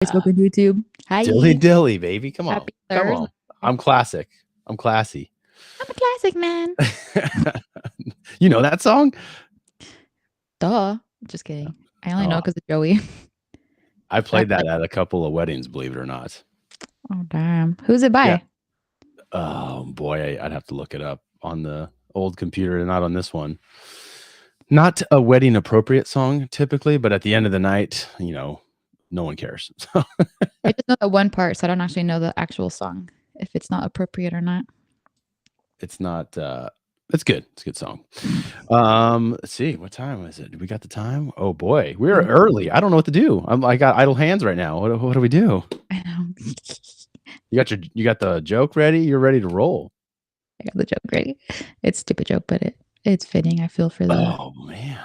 Facebook and YouTube. Hi. Dilly dilly, baby. Come on. Happy Come Thursday. on. I'm classic. I'm classy. I'm a classic man. You know that song? Duh. Just kidding. I only know because of Joey. I played that at a couple of weddings, believe it or not. Oh, damn. Who's it by? Yeah. Oh, boy. I'd have to look it up on the old computer, not on this one. Not a wedding appropriate song typically, but at the end of the night, you know, no one cares. I just know the one part, so I don't actually know the actual song, if it's not appropriate or not. It's not it's good. It's a good song. Let's see, what time is it? We got the time? Oh boy, we're early. I don't know what to do. I got idle hands right now. What do we do? I know. You got the joke ready? You're ready to roll. I got the joke ready. It's a stupid joke, but it's fitting. I feel for them. Oh man.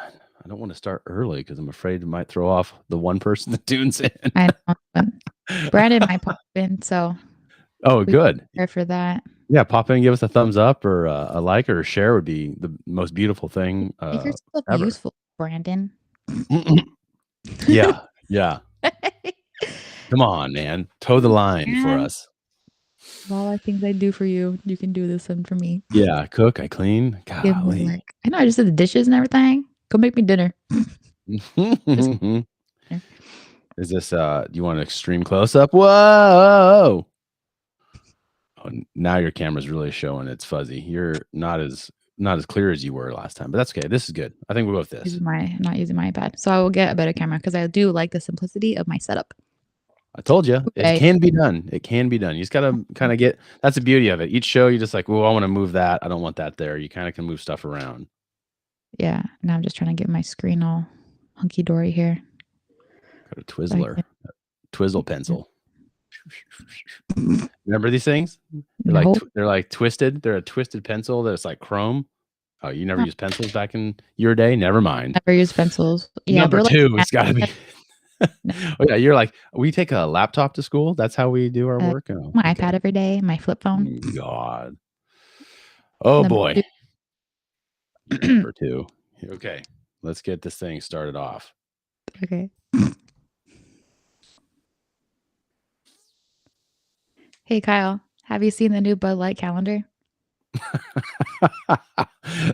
I don't want to start early because I'm afraid it might throw off the one person that tunes in. I know. Brandon might pop in, so good. Prepare for that. Yeah, pop in, give us a thumbs up or a like or a share would be the most beautiful thing. You're so ever. useful, Brandon. Yeah. Come on, man. Toe the line for us. Of all the things I do for you, you can do this one for me. Yeah, I cook, I clean. Golly. I know, I just did the dishes and everything. Go make me dinner. Is this do you want an extreme close-up? Whoa! Oh, now your camera's really showing it's fuzzy. You're not as clear as you were last time, but that's okay. This is good. I think we'll go with this. Not using my iPad. So I will get a better camera because I do like the simplicity of my setup. I told you, it can be done. It can be done. You just got to kind of get, that's the beauty of it. Each show, you're just like, well, I want to move that. I don't want that there. You kind of can move stuff around. Yeah. Now I'm just trying to get my screen all hunky-dory here. Got a Twizzler, Twizzle pencil. Remember these things? They're like twisted. They're a twisted pencil that's like chrome. Oh, you never used pencils back in your day? Never mind. Never used pencils. Yeah, Number two, it's got to be. Oh yeah, you're like, we take a laptop to school. That's how we do our work. Oh, my iPad every day, my flip phone. God. Oh boy. Number two. Okay, let's get this thing started off. Okay. Hey Kyle, have you seen the new Bud Light calendar?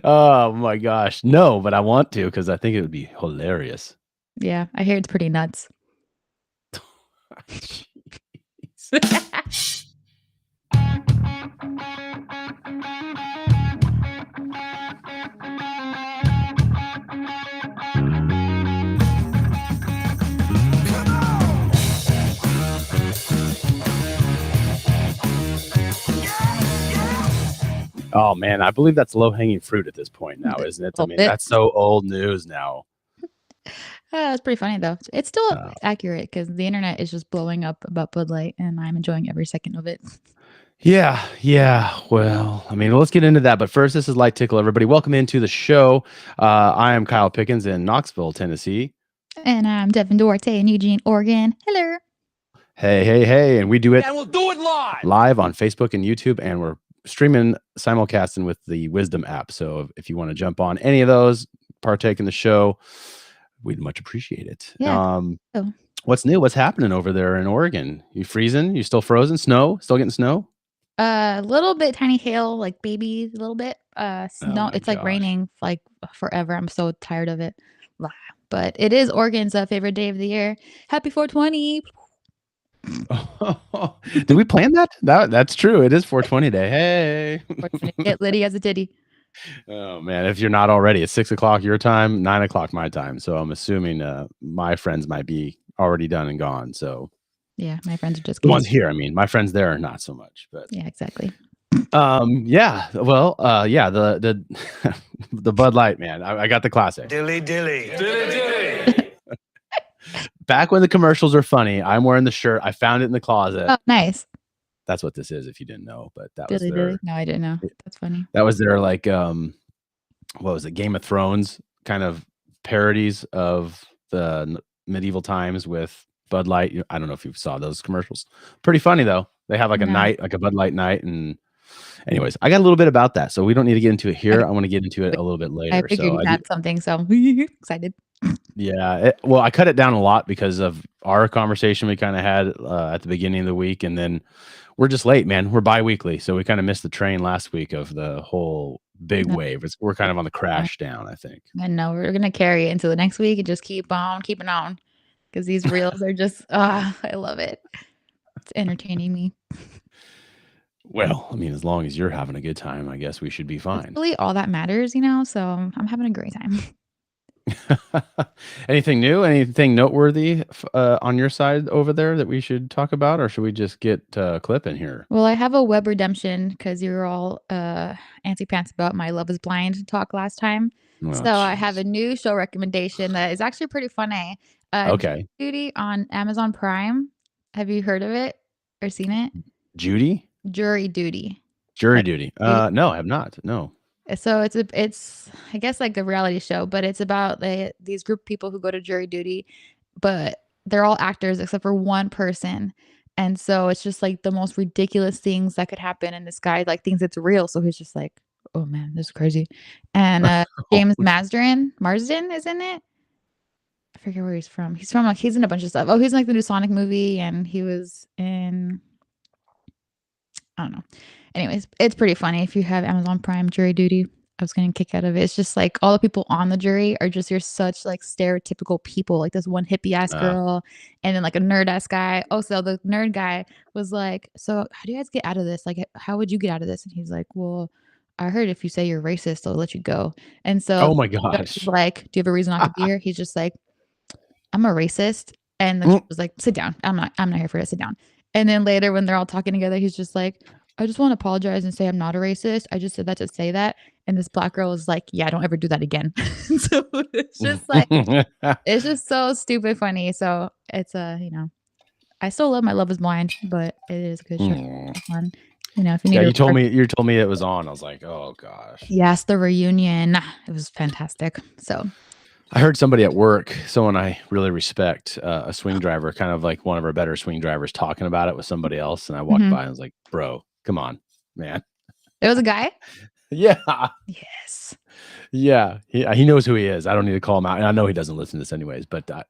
Oh my gosh, no, but I want to because I think it would be hilarious. Yeah, I hear it's pretty nuts. Oh man, I believe that's low-hanging fruit at this point now, isn't it? I mean, that's so old news now. It's pretty funny though. It's still accurate because the internet is just blowing up about Bud Light, and I'm enjoying every second of it. Yeah. Well, I mean, let's get into that. But first, this is Light Tickle, everybody. Welcome into the show. I am Kyle Pickens in Knoxville, Tennessee. And I'm Devin Duarte in Eugene, Oregon. Hello. Hey. And we do it. And we'll do it live on Facebook and YouTube. And we're streaming, simulcasting with the Wisdom app. So if you want to jump on any of those, partake in the show, we'd much appreciate it. Yeah. What's new? What's happening over there in Oregon? You freezing? You still frozen? Snow? Still getting snow? A little bit, tiny hail, like baby, a little bit. Snow. It's like raining like forever. I'm so tired of it. But it is Oregon's favorite day of the year. Happy 420. Did we plan that? That's true. It is 420 day. Hey. Get Liddy as a titty. Oh man, if you're not already, it's 6 o'clock your time, 9 o'clock my time. So I'm assuming my friends might be already done and gone. So yeah, my friends are just the ones here. I mean, my friends there are not so much, but yeah, exactly. Yeah. Well, yeah, the the Bud Light, man. I got the classic. Dilly. Back when the commercials are funny, I'm wearing the shirt. I found it in the closet. Oh, nice. That's what this is, if you didn't know. But that Dilly, was their, no, I didn't know. That's funny. That was their like what was it, Game of Thrones kind of parodies of the medieval times with Bud Light. I don't know if you saw those commercials. Pretty funny though. They have like a night, like a Bud Light night, and anyways, I got a little bit about that, so we don't need to get into it here. Okay. I want to get into it Wait, a little bit I later. figured So you I do, had something, so excited. yeah. Well, I cut it down a lot because of our conversation we kind of had at the beginning of the week, and then we're just late, man. We're bi-weekly, so we kind of missed the train last week of the whole big No, wave. We're kind of on the crash down, I think. and no, we're gonna carry it into the next week and just keep on keeping on because these reels are just I love it. It's entertaining me. Well, I mean, as long as you're having a good time, I guess we should be That's fine. really all that matters, so I'm having a great time. Anything new? Anything noteworthy on your side over there that we should talk about, or should we just get clipping here? Well, I have a web redemption because you were all antsy pants about my Love Is Blind talk last time. Oh, So I have jeez. a new show recommendation that is actually pretty funny. Jury Okay, Duty on Amazon Prime. Have you heard of it or seen it? Judy, Jury Duty. jury Like duty. duty. No, I have not. No. So it's I guess like a reality show, but it's about these group of people who go to jury duty, but they're all actors except for one person. And so it's just like the most ridiculous things that could happen. And this guy like thinks it's real. So he's just like, oh man, this is crazy. And James Marsden is in it. I forget where he's from. He's from like he's in a bunch of stuff. Oh, he's in like the new Sonic movie and he was in I don't know. Anyways, it's pretty funny if you have Amazon Prime Jury Duty. I was getting a kick out of it. It's just like all the people on the jury are just you're such like stereotypical people. Like this one hippie ass Uh, girl and then like a nerd ass guy. Also, the nerd guy was like, "So how do you guys get out of this? Like, how would you get out of this?" And he's like, "Well, I heard if you say you're racist, they'll let you go." And so oh my the judge is gosh. like, "Do you have a reason not to be here?" He's just like, I'm a racist. And the judge Mm. was like, sit down. I'm not here for it. Sit down. And then later when they're all talking together, he's just like, I just want to apologize and say I'm not a racist. I just said that to say that. And this black girl was like, yeah, don't ever do that again. So it's just so stupid funny. So it's I still love my Love Is Blind, but it is a good show. Mm. Fun. If you Yeah, need a you told me it was on. I was like, oh gosh. yes, the reunion. It was fantastic. So I heard somebody at work, someone I really respect, a swing driver, kind of like one of our better swing drivers, talking about it with somebody else, and I walked mhm. by and was like, "Bro, come on, man." It was a guy. Yeah, Yes. yeah. He knows who he is. I don't need to call him out, and I know he doesn't listen to this anyways. But I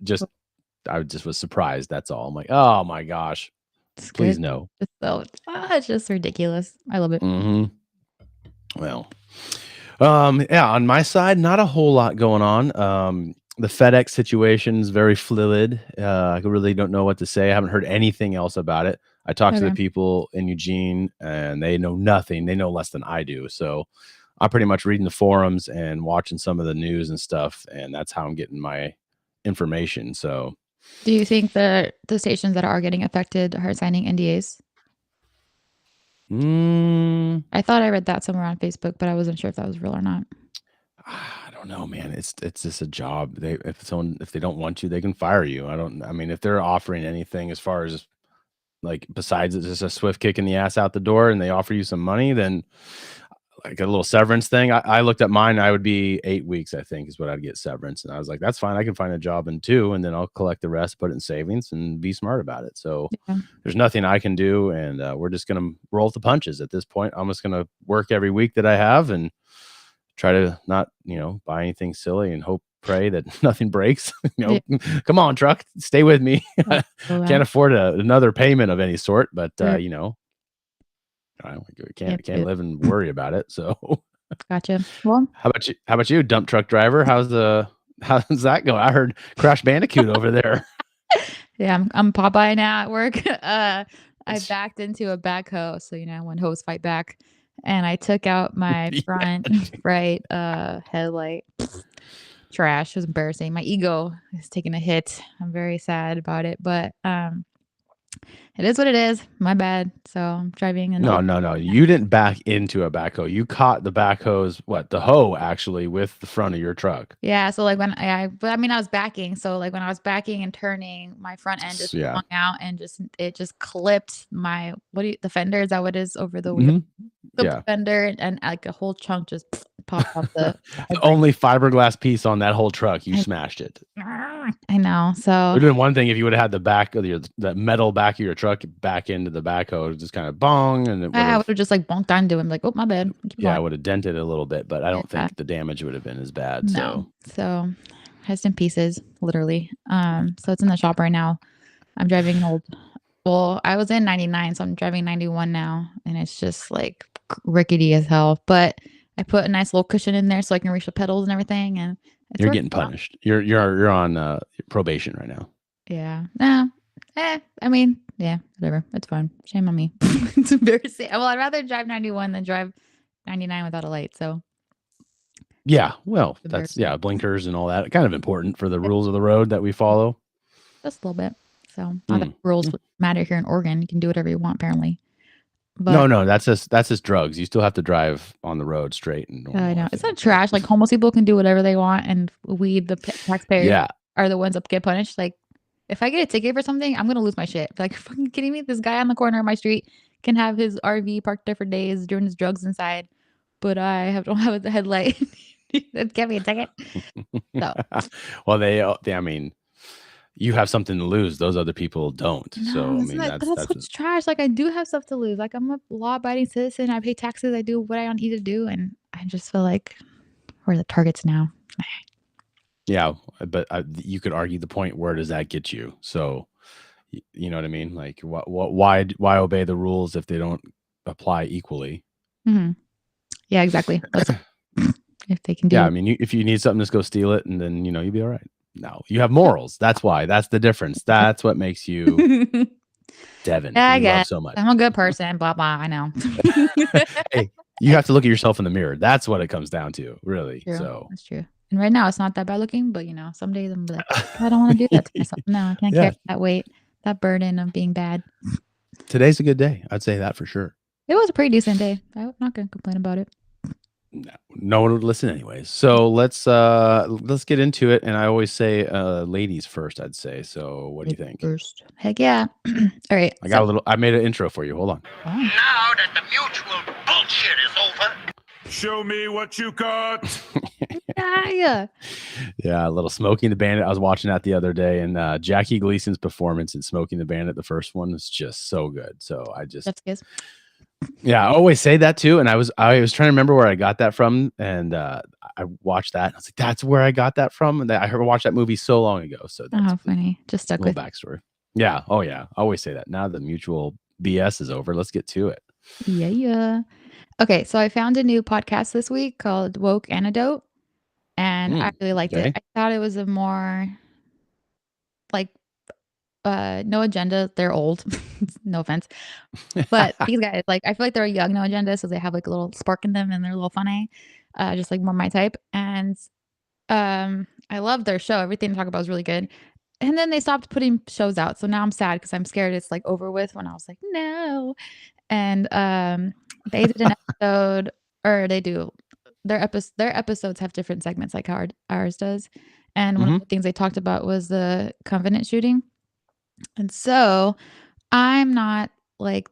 just was surprised. That's all. I'm like, oh my gosh, It's good. please no. It's just ridiculous. I love it. Hmm. Well, yeah, on my side, not a whole lot going on. The FedEx situation is very fluid. I really don't know what to say. I haven't heard anything else about it. I talked to the Okay. people in Eugene and they know nothing. They know less than I do. So I'm pretty much reading the forums and watching some of the news and stuff. And that's how I'm getting my information. So, Do you think that the stations that are getting affected are signing NDAs? mm, I thought I read that somewhere on Facebook, but I wasn't sure if that was real or not. I don't know, man. It's just a job. If they don't want you, they can fire you. I mean, if they're offering anything as far as like besides it's just a swift kick in the ass out the door and they offer you some money, then like a little severance thing. I looked at mine, I would be 8 weeks, I think, is what I'd get severance. And I was like, that's fine. I can find a job in 2 and then I'll collect the rest, put it in savings and be smart about it. So Yeah. there's nothing I can do. And we're just gonna roll with the punches at this point. I'm just gonna work every week that I have and try to not, buy anything silly and pray that nothing breaks. Yeah. Come on, truck, stay with me. I feel that. Can't afford another payment of any sort, but Right. we Yep, can't yep. live and worry about it. So, Gotcha. Well, how about you? How about you, dump truck driver? How's that go? I heard Crash Bandicoot over there. yeah, I'm Popeye now at work. I It's backed into a backhoe, so when hoes fight back, and I took out my yeah, front right headlight. Trash. It was embarrassing. My ego is taking a hit. I'm very sad about it, but it is what it is. My bad. So I'm driving an no, old. no, no. You didn't back into a backhoe. You caught the backhoe's the hoe actually with the front of your truck. Yeah, so like when but I mean I was backing, so like when I was backing and turning, my front end just Yeah. swung out and it just clipped my the fender, is that what it is over the wheel? Hmm. Clipped the Yeah. fender and like a whole chunk just popped off the The headlight. only fiberglass piece on that whole truck, you I smashed it. I know. It So would have been one thing if you would have had the back of that metal back of your truck back into the backhoe, just kind of bong, and it would I would have, have just like bonked onto him, like, oh my bad. Keep yeah, going. it would have dented it a little bit, but I don't Yeah. think the damage would have been as bad. No. So So rest in pieces, literally. So it's in the shop right now. I'm driving an old well, I was in 99, so I'm driving 91 now, and it's just like rickety as hell. But I put a nice little cushion in there so I can reach the pedals and everything, and it's you're working getting well. punished. You're on probation right now. Yeah. No. I mean, yeah, whatever. It's fine. Shame on me. It's embarrassing. Well, I'd rather drive 91 than drive 99 without a light. So Yeah, well, that's embarrassing. blinkers and all that. Kind of important for the rules of the road that we follow. Just a little bit. So not that Mm. rules matter here in Oregon. You can do whatever you want, apparently. No, But no, that's just drugs. You still have to drive on the road straight and I normal, I know it's not think. trash. Like homeless people can do whatever they want, and we, the taxpayers, Yeah, are the ones that get punished. Like if I get a ticket for something, I'm gonna lose my shit. Like, fucking kidding me? This guy on the corner of my street can have his RV parked there for days doing his drugs inside, but don't have a headlight. That get me a ticket. So well, I mean, you have something to lose. Those other people don't. no, So, I isn't mean, that but that's that's what's trash. Like I do have stuff to lose. Like I'm a law-abiding citizen. I pay taxes. I do what I need to do, and I just feel like we're the targets now. yeah, but you could argue the point, where does that get you? So, you know what I mean? Like, why obey the rules if they don't apply equally? Mhm. Yeah, exactly. That's if they can Yeah, do I mean, if you need something, just go steal it, and then you'll be all right. No, you have morals. That's why. That's the difference. That's what makes you it. Devin, Yeah, who I we love guess. so much. I'm a good person, blah, blah, I know. Hey, you have to look at yourself in the mirror. That's what it comes down to, really. True. So, That's true. And right now, it's not that bad looking, but, some days I'm like, "I don't wanna do that to myself. No, I can't yeah, carry that weight, that burden of being bad." today's a good day. I'd say that for sure. It was a pretty decent day. I'm not gonna complain about it. No, no one would listen anyways. So let's get into it. And I always say ladies first, I'd say. So what do you Ladies think? first. Heck yeah. Alright, so I made an intro for you. Hold on. oh, Now that the mutual bullshit is over, Show me what you got. yeah. Yeah, a little Smokey and the Bandit. I was watching that the other day, and Jackie Gleason's performance in Smokey and the Bandit, the first one, is just so good. So That's good. yeah, I always say that too. And I was trying to remember where I got that from, and I watched that. And I was like, that's where I got that from. And I heard watched that movie so long ago. So Oh, that's how funny. Just a stuck little with backstory. Yeah. Oh yeah. I always say that. Now the mutual BS is over. Let's get to it. yeah, yeah. Okay, so I found a new podcast this week called Woke Antidote, and I really liked it. Okay. I thought it was a more, like, no agenda. They're old. No offense. But these guys, like, I feel like they're a young no agenda, so they have, like, a little spark in them and they're a little funny, just, like, more my type, and, I love their show. Everything they talk about is really good, and then they stopped putting shows out, so now I'm sad because 'cause I'm scared it's, like, over with when I was like, "No." And, they did an episode or they do their episodes have different segments like how ours does, and one of Hmm. the things they talked about was the Covenant shooting, and so I'm not, like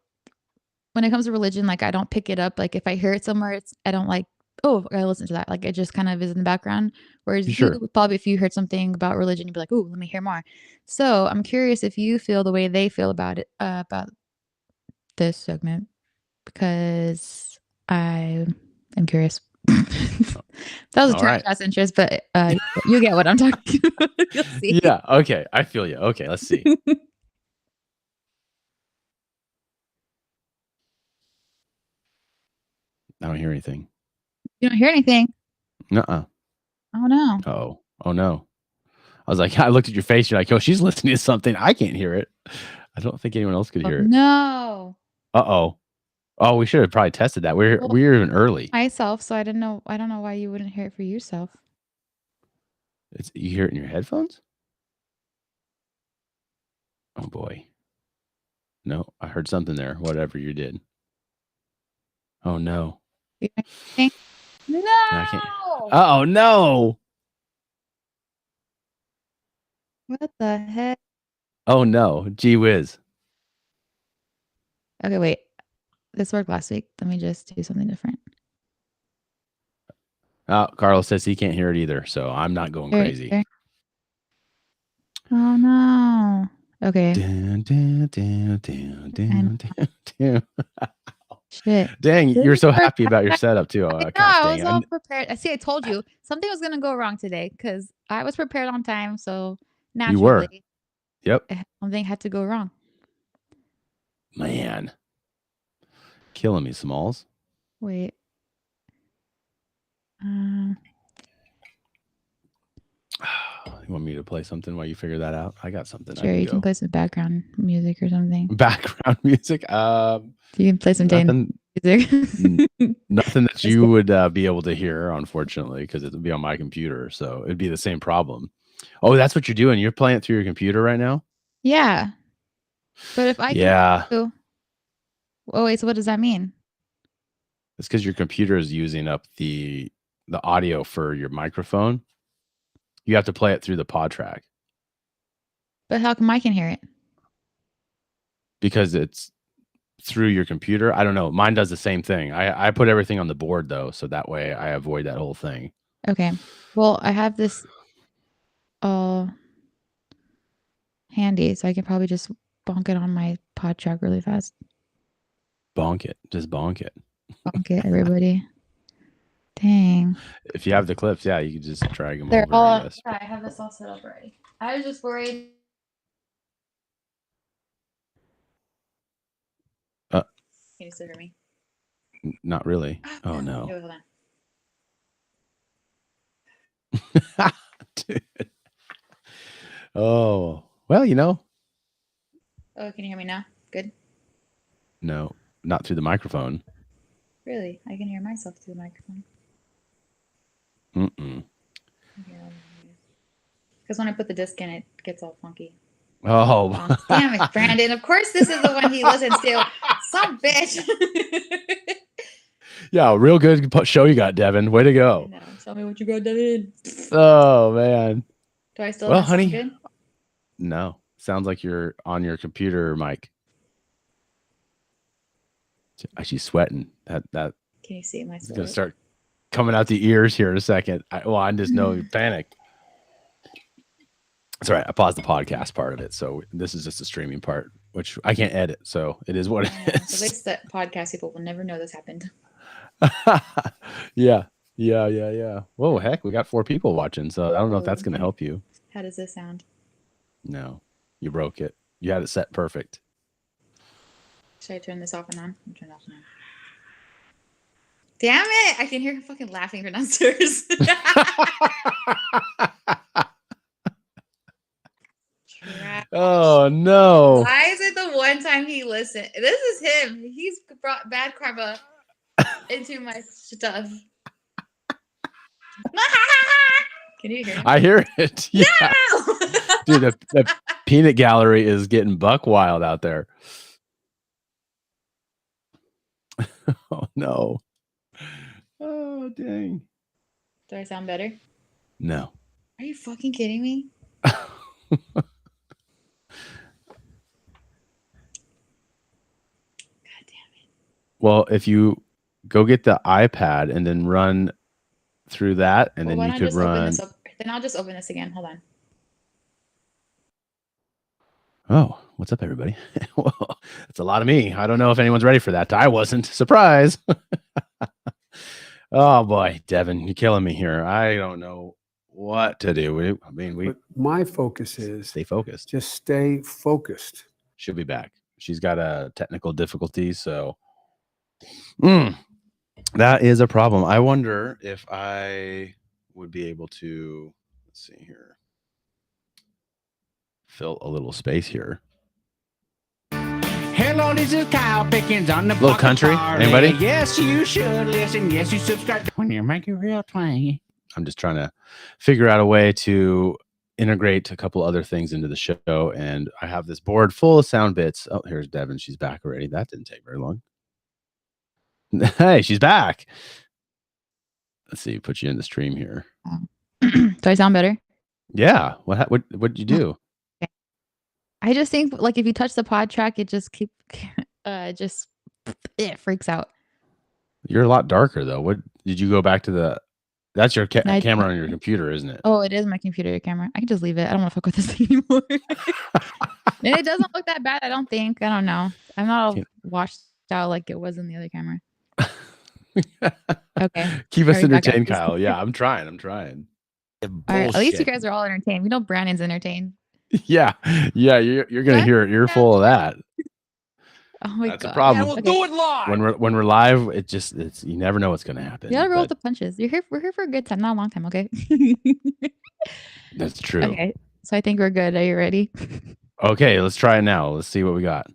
when it comes to religion, like, I don't pick it up, like, if I hear it somewhere, I don't like, "Oh, I listen to that," like, it just kind of is in the background, whereas you Sure. probably if you heard something about religion, you'd be like, "Ooh, let me hear more." So, I'm curious if you feel the way they feel about this segment because I am curious. That was a All trash right. ass interest, but, you get what I'm talking about. You'll see. Yeah. Okay. I feel you. Okay. Let's see. I don't hear anything. You don't hear anything. Nuh-uh. Oh, no. Oh. Oh no. I was like, I looked at your face. You're like, oh, she's listening to something. I can't hear it. I don't think anyone else could Oh, hear it. no. Uh-oh. Oh, we should have probably tested that. We're Well, we're even early. myself, so I don't know why you wouldn't hear it for yourself. You hear it in your headphones? Oh boy. No, I heard something there. Whatever you did. Oh no. You hear anything? I can't. No! Oh no. What the heck? Oh no. Gee whiz. Okay, wait. This worked last week. Let me just do something different. Oh, Carlos says he can't hear it either, so I'm not going Hear it crazy. here? Oh no. Okay. Dun, dun, dun, dun, dun, dun, dun. Shit. Dang, This you're is so for happy about your setup too. I know, Gosh I dang was it. all prepared. I see, I told you something was gonna go wrong today because I was prepared on time, so You were. naturally, Yep. something had to go wrong. Man. Killing me, Smalls. Wait. You want me to play something while you figure that out? I got something. I Sure, can you can go. play some background music or something. Background music. You can play some Nothing. music. Nothing that Let's you go. would be able to hear, unfortunately, because it would be on my computer. So it'd be the same problem. Oh, that's what you're doing. You're playing it through your computer right now? Yeah. But if I can Yeah. oh wait, so what does that mean? It's because your computer is using up the audio for your microphone. You have to play it through the pod track But how come I can hear it? because it's through your computer. I don't know. Mine does the same thing. I put everything on the board though, so that way I avoid that whole thing. Okay. Well, I have this handy, so I can probably just bonk it on my pod track really fast. Bonk it. Just bonk it. Bonk it, everybody. Dang. If you have the clips, yeah, you can just drag them They're over, all I guess. yeah, I have this all set up already. I was just worried. Uh, Can you still hear me? Not really. Oh Wait, no. hold on. Dude. Oh, well, you know. Oh, can you hear me now? Good. No, not through the microphone. Really? I can hear myself through the microphone. Mm-mm. Because when I put the disc in, it gets all funky. Oh. Damn it, Brandon. Of course this is the one he listens to. Some bitch. Yeah, real good show you got, Devin. Way to go. No, tell me what you got, Devin. Oh, man. Do I still Well, not sound honey. good? No. Sounds like you're on your computer mic. She's sweating. That Can you see my is sweat? going to start coming out the ears here in a second. I just know you panicked. That's all right. I paused the podcast part of it. So this is just the streaming part, which I can't edit. So it is what it At is. least the podcast people will never know this happened. Yeah. Whoa, heck, we got 4 people watching. So I don't know if that's going to help you. How does this sound? No, you broke it. You had it set perfect. Should I turn this off and on? I'll turn it off and on. Damn it! I can hear him fucking laughing from downstairs. Oh no! Why is it the one time he listened? This is him. He's brought bad karma into my stuff. Can you hear him? I hear it. Yeah. No! Dude, the peanut gallery is getting buck wild out there. Oh no. Oh dang. Do I sound better? No. Are you fucking kidding me? God damn it. Well, if you go get the iPad and then run through that, and then you could run. Then I'll just open this again. Hold on. Oh, what's up, everybody? Well, that's a lot of me. I don't know if anyone's ready for that. I wasn't. Surprise. Oh boy, Devin, you're killing me here. I don't know what to do. But my focus is stay focused. just stay focused. She'll be back. She's got a technical difficulty, so that is a problem. I wonder if I would be able to, let's see here, fill a little space here. Hello, this is Kyle Pickens on the Little country. Anybody? Yes, you should listen. Yes, you subscribe when you make it real twangy. I'm just trying to figure out a way to integrate a couple other things into the show, and I have this board full of sound bits. Oh, here's Devin. She's back already. That didn't take very long. Hey, she's back. Let's see. Put you in the stream here. Do I sound better? Yeah. What'd you do? I just think like if you touch the pod track, it just it freaks out. You're a lot darker though. What did you go back to the That's your I- camera on your computer, isn't it? Oh, it is my computer camera. I can just leave it. I don't want to fuck with this thing anymore. And it doesn't look that bad, I don't think. I don't know. I'm not all washed out like it was in the other camera. Okay. Keep us Are we back at entertained, this? Kyle. Yeah, I'm trying. All right. At least you guys are all entertained. We know Brandon's entertained. Yeah. You're gonna hear an earful of that. Oh my That's god. a problem. Okay. Do it live. When we're live, it's you never know what's gonna happen. You gotta roll with but the punches. We're here for a good time, not a long time, okay? that's true. Okay. So I think we're good. Are you ready? Okay, let's try it now. Let's see what we got.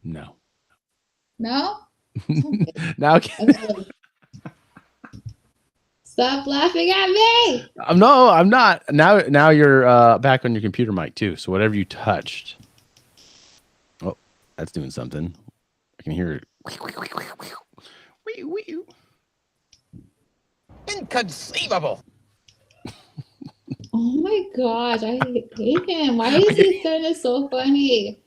No. No? Now Stop laughing at me. no, I'm not. Now you're back on your computer mic too. So whatever you touched. Oh, that's doing something. I can hear it. Inconceivable. Oh my gosh, I hate him. Why is he saying it so funny?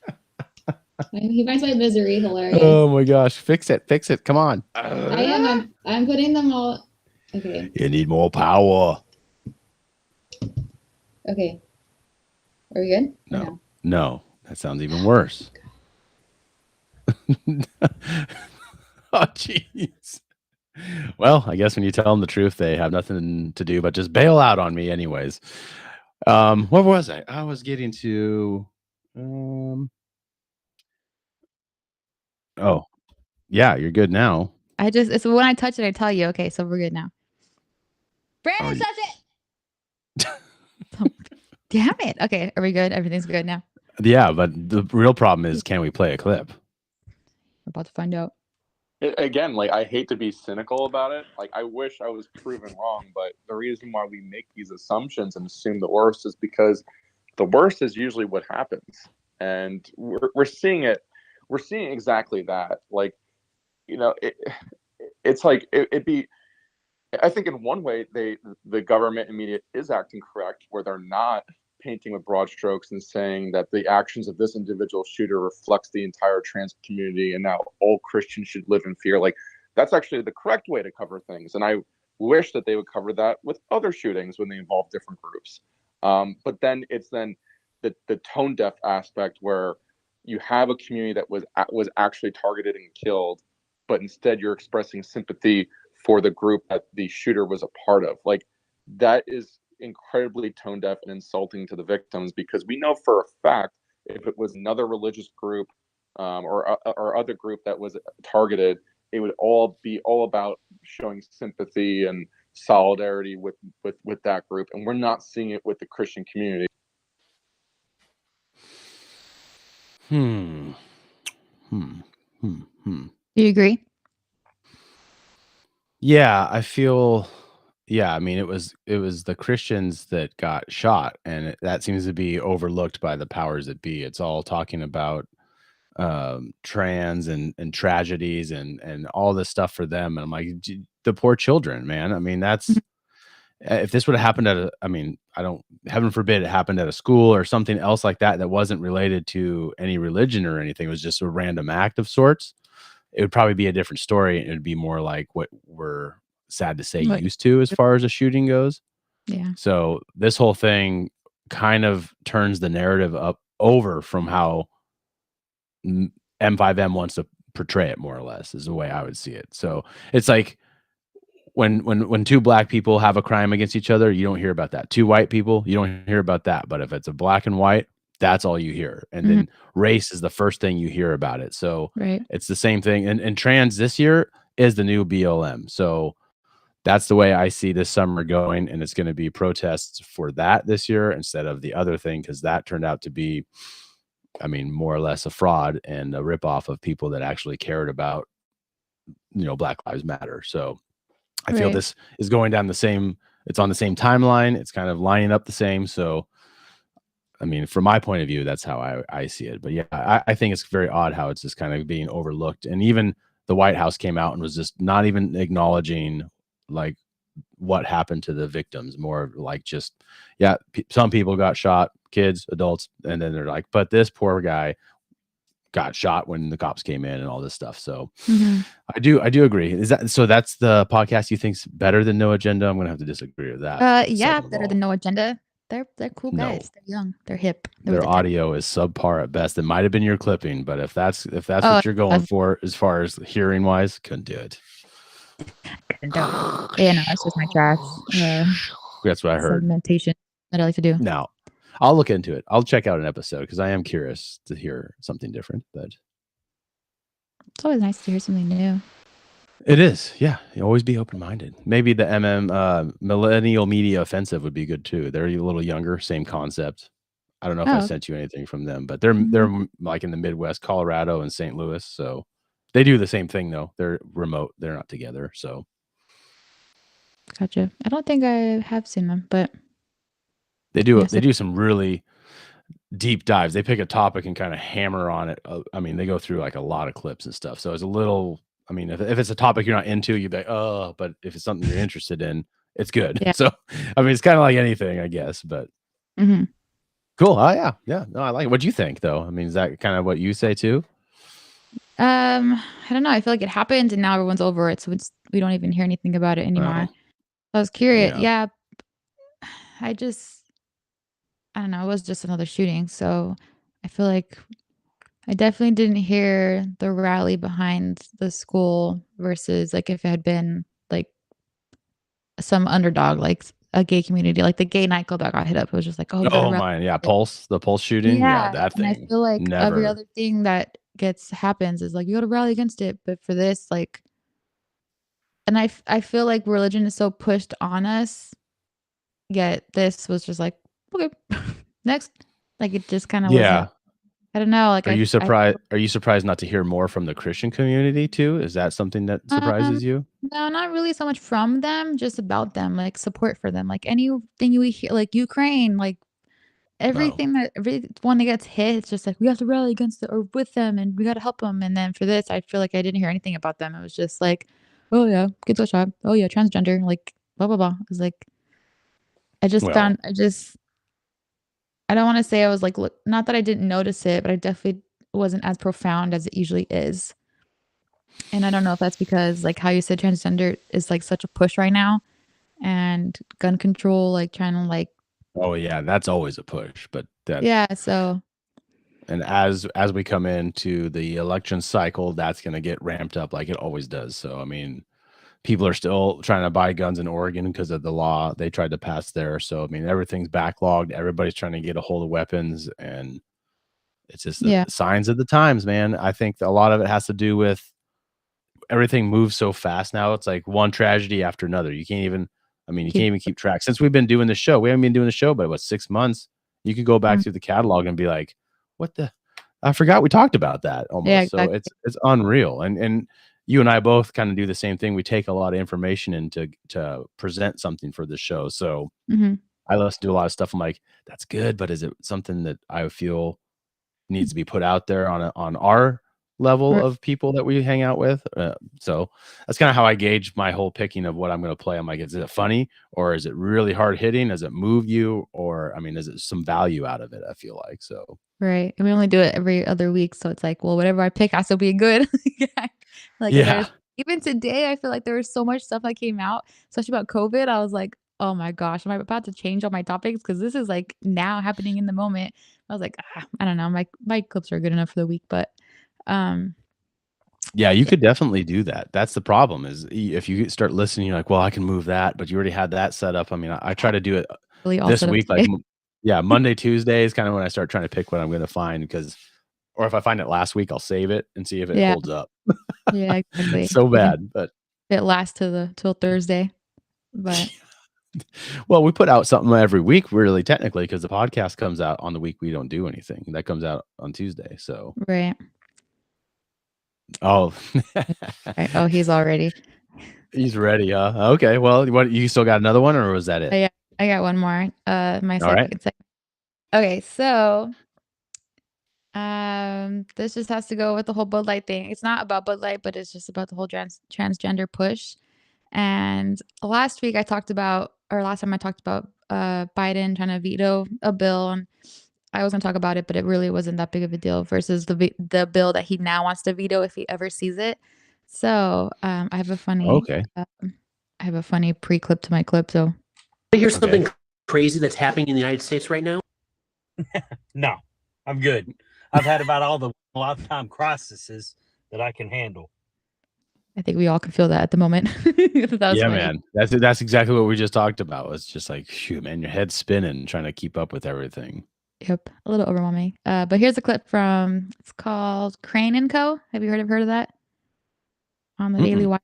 He finds my misery hilarious. Oh my gosh. Fix it. Come on. I'm putting them all. Okay. You need more power. Okay. Are we good? No, that sounds even worse. Oh, jeez. Well, I guess when you tell them the truth, they have nothing to do but just bail out on me anyways. What was I? I was getting to... Oh, yeah, you're good now. It's when I touch it, I tell you. Okay, so we're good now. Brandon, touch it! Damn it. Okay, are we good? Everything's good now. Yeah, but the real problem is, can we play a clip? We're about to find out. Again, like, I hate to be cynical about it. Like, I wish I was proven wrong, but the reason why we make these assumptions and assume the worst is because the worst is usually what happens. And we're seeing it. We're seeing exactly that. Like, you know, it's like it'd be. I think in one way, the government and media is acting correct, where they're not painting with broad strokes and saying that the actions of this individual shooter reflects the entire trans community and now all Christians should live in fear. Like, that's actually the correct way to cover things. And I wish that they would cover that with other shootings when they involve different groups. But then it's the tone deaf aspect where you have a community that was actually targeted and killed, but instead you're expressing sympathy for the group that the shooter was a part of. Like, that is incredibly tone deaf and insulting to the victims, because we know for a fact if it was another religious group or other group that was targeted, it would all be all about showing sympathy and solidarity with that group, and we're not seeing it with the Christian community. Do you agree? Yeah, I feel. Yeah, I mean, it was the Christians that got shot, and that seems to be overlooked by the powers that be. It's all talking about trans and tragedies and all this stuff for them, and I'm like, the poor children, man. I mean, that's if this would have happened at I don't, heaven forbid it happened at a school or something else like that wasn't related to any religion or anything. It was just a random act of sorts. It would probably be a different story, and it would be more like what we're sad to say used to as far as a shooting goes. Yeah. So this whole thing kind of turns the narrative over from how M5M wants to portray it, more or less, is the way I would see it. So it's like when two black people have a crime against each other, you don't hear about that. Two white people, you don't hear about that. But if it's a black and white, that's all you hear. And then race is the first thing you hear about it. So it's the same thing. And trans this year is the new BLM. So that's the way I see this summer going. And it's going to be protests for that this year instead of the other thing, because that turned out to be, I mean, more or less a fraud and a ripoff of people that actually cared about, Black Lives Matter. So I feel this is going down it's on the same timeline. It's kind of lining up the same. So, I mean, from my point of view, that's how I see it. But yeah, I think it's very odd how it's just kind of being overlooked. And even the White House came out and was just not even acknowledging like what happened to the victims, more like just, some people got shot, kids, adults, and then they're like, but this poor guy got shot when the cops came in and all this stuff. So Mhm. I do agree. Is that so? That's the podcast you think's better than No Agenda? I'm gonna have to disagree with that. Yeah, Second of better all, than No Agenda. They're cool no, guys. They're young. They're hip. They're with their the tech. audio is subpar at best. It might have been your clipping, but if that's Oh, what you're going for as far as hearing wise, couldn't do it. yeah, no, that's just my trash That's what I heard. segmentation that I like to do. Now, I'll look into it. I'll check out an episode because I am curious to hear something different. But It's always nice to hear something new. it is, yeah. You always be open minded. Maybe the Millennial Media Offensive would be good too. They're a little younger, same concept. I don't know if I Oh, sent you anything from them, but they're like in the Midwest, Colorado and St. Louis. So they do the same thing though. They're remote. They're not together. So gotcha. I don't think I have seen them, but they do yes, they do some really deep dives. They pick a topic and kind of hammer on it. I mean, they go through like a lot of clips and stuff. So it's a little. I mean, if it's a topic you're not into, you'd be like, oh, but if it's something you're interested in, it's good. yeah. So I mean, it's kind of like anything, I guess. But hmm cool. Oh yeah. No, I like it. What'd you think though? I mean, is that kind of what you say too? I don't know. I feel like it happened and now everyone's over it, so we don't even hear anything about it anymore. Oh, I was curious. yeah. Yeah, I don't know. It was just another shooting, so I feel like I definitely didn't hear the rally behind the school versus like if it had been like some underdog, like a gay community, like the gay nightclub that got hit up. It was just like, oh, we got to Oh rally. my, yeah. The Pulse shooting. Yeah, Yeah, that and I thing. feel like every Never. other thing that happens is like you got to rally against it, but for this, like, and I feel like religion is so pushed on us. Yet this was just like, okay, next. Like it just kind of Yeah. wasn't. I don't know. Like Are you surprised? Are you surprised not to hear more from the Christian community too? Is that something that Um, surprises you? no, not really so much from them, just about them, like support for them. Like anything you hear, like Ukraine, like Oh, everyone that gets hit, it's just like we have to rally against it or with them, and we got to help them. And then for this, I feel like I didn't hear anything about them. It was just like, oh yeah, kids got shot. Oh yeah, transgender. Like blah blah blah. It was like well, I don't wanna say I was like, look, not that I didn't notice it, but I definitely wasn't as profound as it usually is. And I don't know if that's because, like, how you said transgender is, like, such a push right now and gun control, like, trying to, like oh yeah, that's always a push. But that, yeah, so and as we come into the election cycle, that's going to get ramped up like it always does. So I mean, people are still trying to buy guns in Oregon because of the law they tried to pass there. So I mean, everything's backlogged. Everybody's trying to get a hold of weapons, and it's just the yeah, signs of the times, man. I think a lot of it has to do with everything moves so fast now. It's like one tragedy after another. You can't even, I mean, you can't keep even keep track. Since we've been doing the show, we haven't been doing the show, but what, 6 months? You could go back mm, through the catalog and be like, what the, I forgot we talked about that yeah, almost. So exactly. it's unreal. And you and I both kind of do the same thing. We take a lot of information and to present something for the show. So Mhm. I listen to a lot of stuff. I'm like, that's good, but is it something that I feel needs to be put out there on our level R of people that we hang out with. So that's kind of how I gauge my whole picking of what I'm going to play. I'm like, is it funny or is it really hard hitting? Does it move you? Or, I mean, is it some value out of it? I feel like so. right, and we only do it every other week, so it's like, well, whatever I pick has to be good. Yeah. Like, Yeah. there's even today, I feel like there was so much stuff that came out, especially about COVID. I was like, "Oh my gosh, am I about to change all my topics? Because this is, like, now happening in the moment." I was like, I don't know, my clips are good enough for the week, but, um, Yeah. You yeah, could definitely do that. That's the problem is if you start listening, you're like, well, I can move that, but you already had that set up. I mean, I try to do it really all this set up week. Like, today. yeah, Monday, Tuesday is kind of when I start trying to pick what I'm going to find because, or if I find it last week, I'll save it and see if it Yeah, holds up. yeah, exactly. So Even bad, but if it lasts till Thursday, but well, we put out something every week, really, technically, because the podcast comes out on the week we don't do anything. That comes out on Tuesday. So, right. oh, Right. Oh, he's all ready. he's ready. Okay. Well, what you still got another one, or was that Oh, it? yeah, I got one more, my All right. second okay, so, this just has to go with the whole Bud Light thing. It's not about Bud Light, but it's just about the whole transgender push, and last time I talked about Biden trying to veto a bill, and I was gonna talk about it, but it really wasn't that big of a deal versus the bill that he now wants to veto if he ever sees it. So, Okay. I have a funny pre-clip to my clip, so I hear Okay. something crazy that's happening in the United States right now? No, I'm good. I've had about all the lifetime crises that I can handle. I think we all can feel that at the moment. That was Yeah, funny. man. That's exactly what we just talked about. It's just like, shoot, man, your head's spinning trying to keep up with everything. Yep, a little overwhelming. But here's a clip from it's called Crane and Co. Have you heard of that? On the Daily Mm-mm. Wire.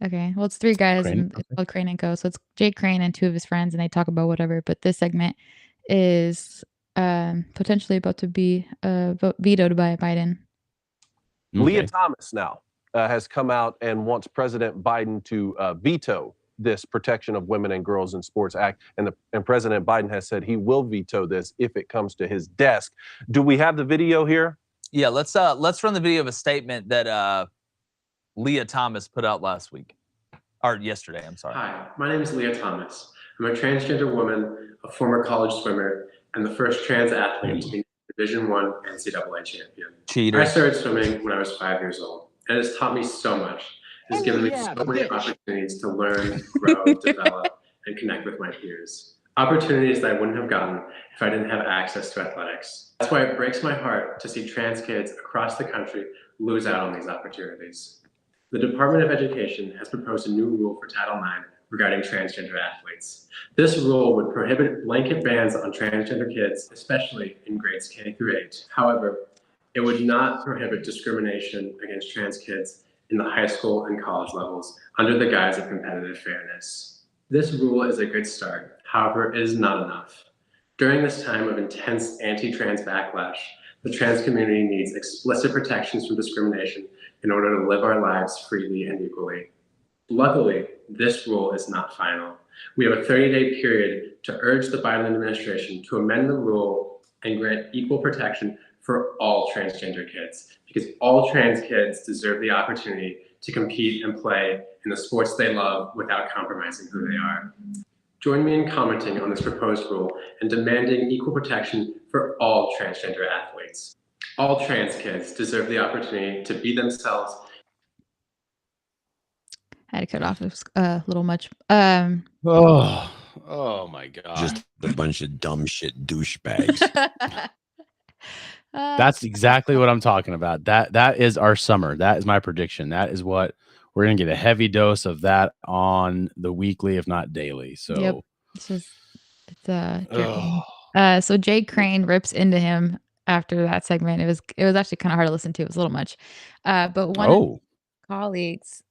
Okay. Well, it's 3 guys Crane? and it's Okay. called Crane and Co. So it's Jake Crane and 2 of his friends and they talk about whatever, but this segment is potentially about to be vetoed by Biden. Leah Okay. Thomas now has come out and wants President Biden to veto this Protection of Women and Girls in Sports Act, and President Biden has said he will veto this if it comes to his desk. Do we have the video here? Yeah, let's run the video of a statement that Leah Thomas put out last week, or yesterday. I'm sorry. Hi, my name is Leah Thomas. I'm a transgender woman, a former college swimmer, and the first trans athlete to be Division I NCAA champion. Cheater. I started swimming when I was 5 years old, and it has taught me so much. It has given me so many opportunities to learn, grow, develop, and connect with my peers. Opportunities that I wouldn't have gotten if I didn't have access to athletics. That's why it breaks my heart to see trans kids across the country lose out on these opportunities. The Department of Education has proposed a new rule for Title IX regarding transgender athletes. This rule would prohibit blanket bans on transgender kids, especially in grades K through 8. However, it would not prohibit discrimination against trans kids in the high school and college levels under the guise of competitive fairness. This rule is a good start. However, it is not enough. During this time of intense anti-trans backlash, the trans community needs explicit protections from discrimination in order to live our lives freely and equally. Luckily, this rule is not final. We have a 30-day period to urge the Biden administration to amend the rule and grant equal protection for all transgender kids, because all trans kids deserve the opportunity to compete and play in the sports they love without compromising who they are. Join me in commenting on this proposed rule and demanding equal protection for all transgender athletes. All trans kids deserve the opportunity to be themselves. I had to cut it off. It was a little much. Oh my God. Just a bunch of dumb shit douchebags. That's exactly what I'm talking about. That is our summer. That is my prediction. That is what we're gonna get a heavy dose of that on the weekly, if not daily. So Yep. So Jay Crane rips into him after that segment. It was actually kind of hard to listen to. It was a little much. But one of his colleagues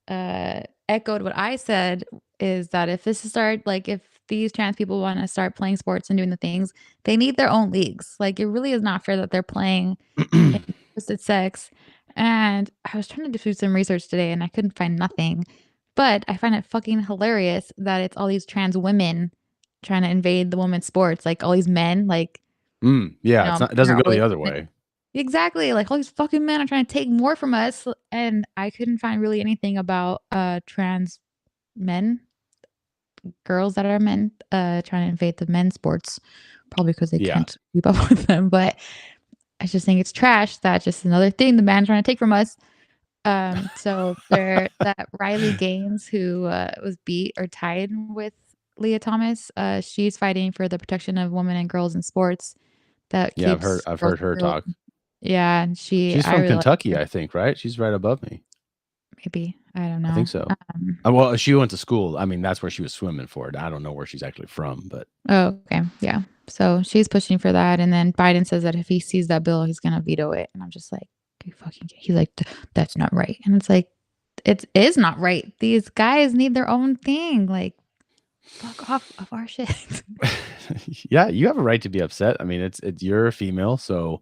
echoed what I said, is that if these trans people want to start playing sports and doing the things, they need their own leagues. Like, it really is not fair that they're playing in opposite sex. And I was trying to do some research today and I couldn't find nothing. But I find it fucking hilarious that it's all these trans women trying to invade the women's sports, like all these men, like yeah, it doesn't go the other way. Exactly. Like, all these fucking men are trying to take more from us. And I couldn't find really anything about trans men, girls that are men, trying to invade the men's sports, probably because they can't keep up with them. But I just think it's trash. That's just another thing the man's trying to take from us. So that Riley Gaines, who was beat or tied with Leah Thomas, she's fighting for the protection of women and girls in sports. I've heard her talk. Yeah, and she's from Kentucky, I think, right? She's right above me. Maybe. I don't know. I think so. Well, she went to school. I mean, that's where she was swimming for it. I don't know where she's actually from, but. Oh, okay. Yeah. So she's pushing for that. And then Biden says that if he sees that bill, he's going to veto it. And I'm just like, he's like, that's not right. And it's like, it is not right. These guys need their own thing. Like, fuck off of our shit. Yeah, you have a right to be upset. I mean, it's you're a female, so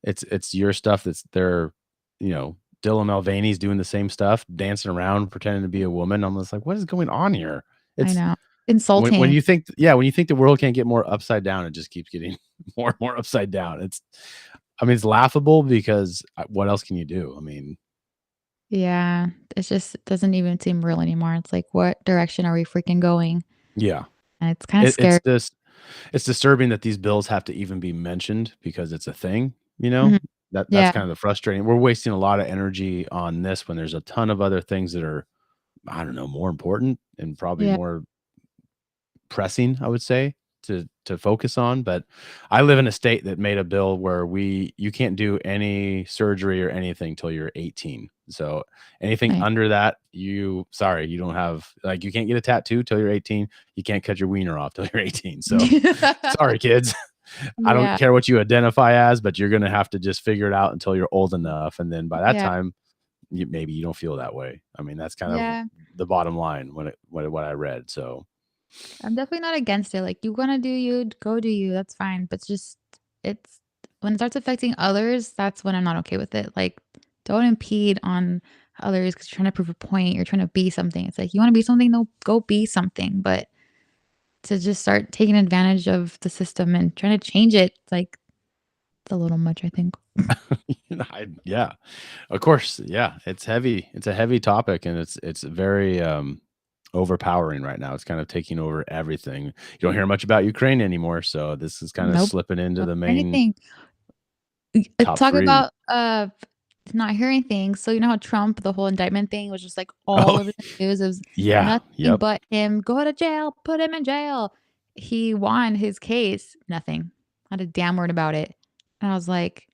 it's your stuff that's they're, Dylan Mulvaney's doing the same stuff, dancing around, pretending to be a woman. I'm just like, what is going on here? I know. Insulting. When you think the world can't get more upside down, it just keeps getting more and more upside down. It's laughable because what else can you do? I mean, yeah, it doesn't even seem real anymore. It's like, what direction are we freaking going? Yeah. And it's kind of scary. It's disturbing that these bills have to even be mentioned because it's a thing, you know? Mhm. That's Yeah. kind of the frustrating. We're wasting a lot of energy on this when there's a ton of other things that are, I don't know, more important and probably Yeah. more pressing, I would say, to focus on. But I live in a state that made a bill where you can't do any surgery or anything till you're 18. So anything Right. under that, you don't have, like, you can't get a tattoo till you're 18. You can't cut your wiener off till you're 18. So sorry, kids. I don't Yeah. care what you identify as, but you're gonna have to just figure it out until you're old enough. And then by that Yeah. time, maybe you don't feel that way. I mean, that's kind of Yeah. the bottom line what I read. So I'm definitely not against it. Like, you wanna do you, go do you, that's fine. But it's when it starts affecting others, that's when I'm not okay with it. Like, don't impede on others because 'cause you're trying to prove a point, you're trying to be something. It's like, you wanna be something? No, go be something. But to just start taking advantage of the system and trying to change it, like, it's a little much, I think. yeah, of course. Yeah. It's heavy. It's a heavy topic and it's very overpowering right now. It's kind of taking over everything. You don't hear much about Ukraine anymore. So this is kind of Nope. slipping into Don't the hear main anything. top Talk three. about, not hearing things. So, you know how Trump, the whole indictment thing was just, like, all Oh, over the news. It was yeah. nothing Yep. but him, "Go to jail, put him in jail." He won his case, nothing. Not a damn word about it. And I was like,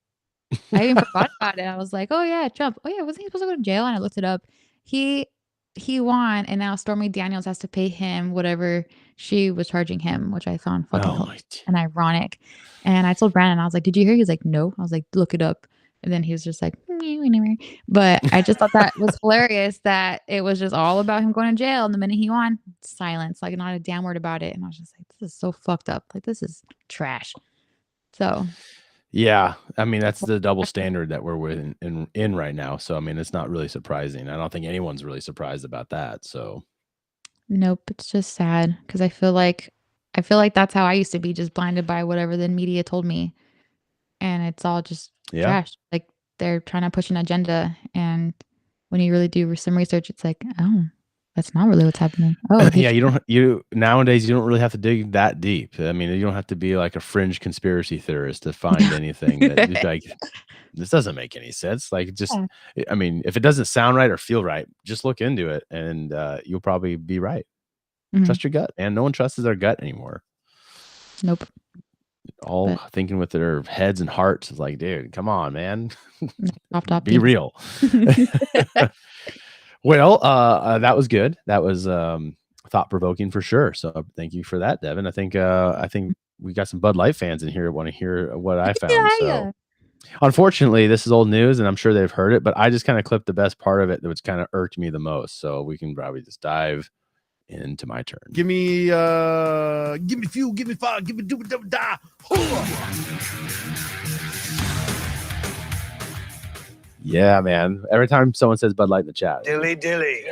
I even forgot about it. I was like, "Oh, yeah, Trump. Oh, yeah, wasn't he supposed to go to jail?" And I looked it up. He he won, and now Stormy Daniels has to pay him whatever she was charging him, which I found fucking Oh hilarious my. and ironic. And I told Brandon, I was like, "Did you hear?" He's like, "No." I was like, "Look it up." And then he was just like, "Meh, whatever." But I just thought that was hilarious that it was just all about him going to jail, and the minute he won, silence, like, not a damn word about it. And I was just like, "This is so fucked up. Like, this is trash." So Yeah, I mean, that's the double standard that we're in right now. So I mean, it's not really surprising. I don't think anyone's really surprised about that. So nope, it's just sad because I feel like that's how I used to be, just blinded by whatever the media told me, and it's all just yeah. trash. Like, they're trying to push an agenda, and when you really do some research, it's like, "Oh, that's not really what's happening. Oh, Yeah, he's" you nowadays you don't really have to dig that deep. I mean, you don't have to be like a fringe conspiracy theorist to find anything that you'd be like, this doesn't make any sense. Like, just, Yeah. I mean, if it doesn't sound right or feel right, just look into it and you'll probably be right. Mhm. Trust your gut, and no one trusts their gut anymore. Nope, All but thinking with their heads and hearts. It's like, dude, come on, man. top Be things. real. Well, that was good. That was thought provoking for sure. So thank you for that, Devin. I think we got some Bud Light fans in here that want to hear what I found. So Yeah. unfortunately, this is old news, and I'm sure they've heard it, but I just kind of clipped the best part of it, which kind of irked me the most. So we can probably just dive into my turn. Give me fuel, give me fire, give me do die. Yeah, man. Every time someone says Bud Light in the chat, Dilly dilly.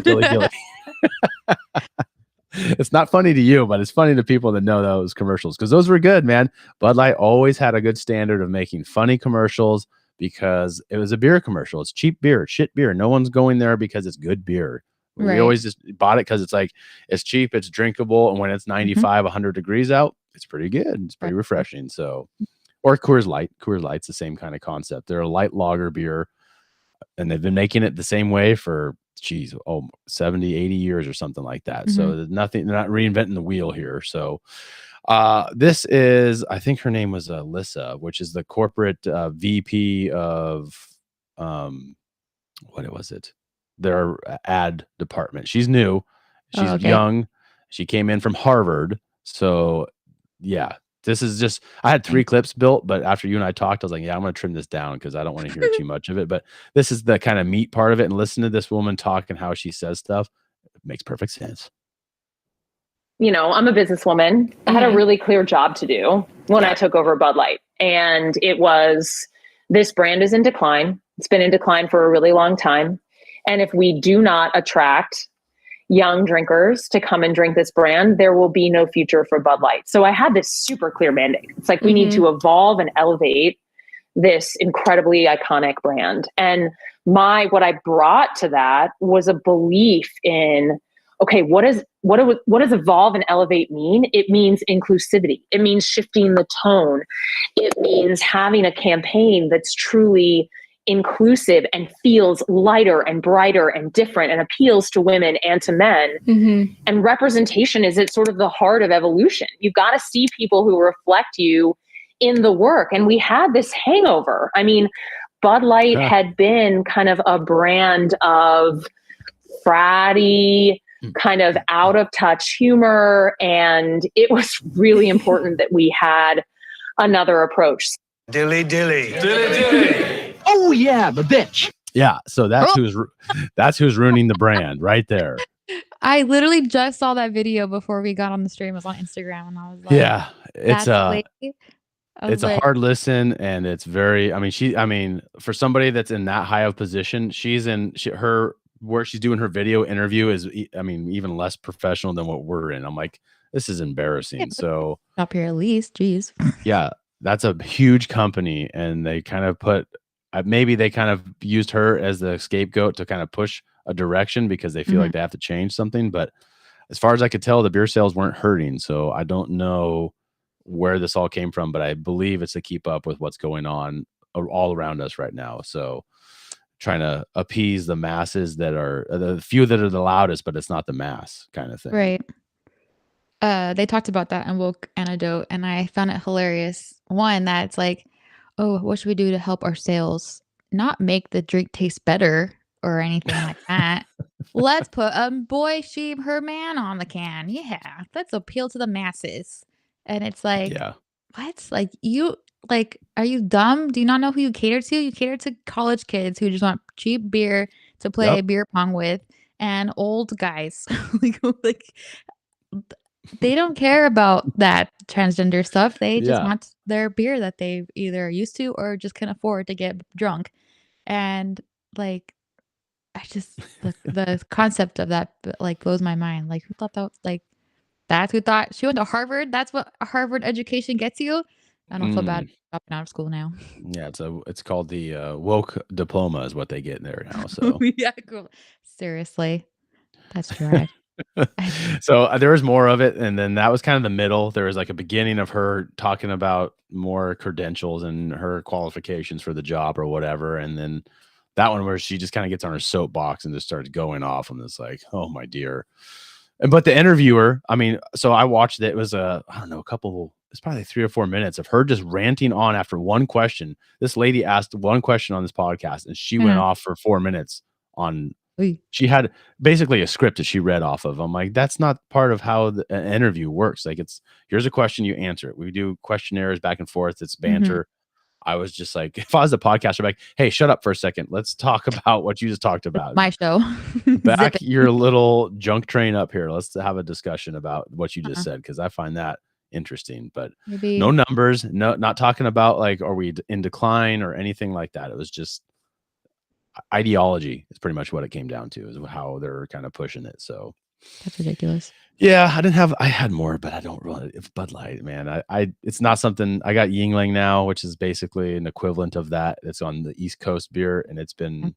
dilly dilly. It's not funny to you, but it's funny to people that know those commercials because those were good, man. Bud Light always had a good standard of making funny commercials because it was a beer commercial. It's cheap beer, shit beer. No one's going there because it's good beer. We Right. always just bought it because it's like it's cheap, it's drinkable, and when it's 95, 100 degrees out, it's pretty good. It's pretty refreshing. So, or Coors Light. Coors Light's the same kind of concept. They're a light lager beer, and they've been making it the same way for 70, 80 years or something like that. So there's nothing, they're not reinventing the wheel here. So this is, I think her name was Alyssa, which is the corporate VP of what was it? Their ad department. She's new. She's Oh, okay. young. She came in from Harvard. So yeah, this is just, I had 3 clips built, but after you and I talked, I was like, yeah, I'm going to trim this down because I don't want to hear too much of it. But this is the kind of meat part of it. And listen to this woman talk and how she says stuff. It makes perfect sense. You know, I'm a businesswoman. I had a really clear job to do when I took over Bud Light. And it was, this brand is in decline. It's been in decline for a really long time. And if we do not attract young drinkers to come and drink this brand, there will be no future for Bud Light. So I had this super clear mandate. It's like, we need to evolve and elevate this incredibly iconic brand. And what I brought to that was a belief in okay, what does evolve and elevate mean? It means inclusivity. It means shifting the tone. It means having a campaign that's truly inclusive and feels lighter and brighter and different and appeals to women and to men. Mm-hmm. And representation is at sort of the heart of evolution. You've got to see people who reflect you in the work. And we had this hangover. I mean, Bud Light had been kind of a brand of fratty, kind of out of touch humor. And it was really important that we had another approach. Dilly dilly. Dilly dilly. Oh yeah, the bitch. Yeah, so that's who's ruining the brand right there. I literally just saw that video before we got on the stream. It was on Instagram, and I was like, Yeah, it's it's a hard listen, and it's very. I mean, for somebody that's in that high of position, where she's doing her video interview is, even less professional than what we're in. I'm like, this is embarrassing. Yeah, so up here at least, jeez. Yeah, that's a huge company, and they kind of maybe they kind of used her as the scapegoat to kind of push a direction because they feel like they have to change something. But as far as I could tell, the beer sales weren't hurting. So I don't know where this all came from, but I believe it's to keep up with what's going on all around us right now. So trying to appease the masses that are the few that are the loudest, but it's not the mass kind of thing. Right. They talked about that in Woke Antidote, and I found it hilarious. One, that's like, oh, what should we do to help our sales? Not make the drink taste better or anything like that. Let's put boy, she, her, man on the can. Yeah, let's appeal to the masses. And it's like, what? Like, are you dumb? Do you not know who you cater to? You cater to college kids who just want cheap beer to play beer pong with, and old guys. like they don't care about that transgender stuff. They just want their beer that they either are used to or just can afford to get drunk. And like, I just the concept of that like blows my mind. Like, who thought that? Like, that's who thought she went to Harvard. That's what a Harvard education gets you. I don't feel bad dropping out of school now. Yeah, it's called the woke diploma is what they get there now. So yeah, cool. Seriously, that's trash. So there was more of it, and then that was kind of the middle. There was like a beginning of her talking about more credentials and her qualifications for the job or whatever, and then that one where she just kind of gets on her soapbox and just starts going off, and it's like, oh my dear. But the interviewer, so I watched it. It was it's probably 3 or 4 minutes of her just ranting on after one question. This lady asked one question on this podcast, and she went off for 4 minutes on. She had basically a script that she read off of. I'm like, that's not part of how an interview works. Like, here's a question, you answer it. We do questionnaires back and forth. It's banter. I was just like, if I was a podcaster, I'm like, hey, shut up for a second. Let's talk about what you just talked about. My show. Back your little junk train up here. Let's have a discussion about what you just said, because I find that interesting. But no numbers, not talking about like, are we in decline or anything like that. It was just ideology is pretty much what it came down to, is how they're kind of pushing it. So that's ridiculous. Yeah, I had more, but I don't really. It's Bud Light, man. It's not something. I got Yingling now, which is basically an equivalent of that. It's on the East Coast beer, and it's been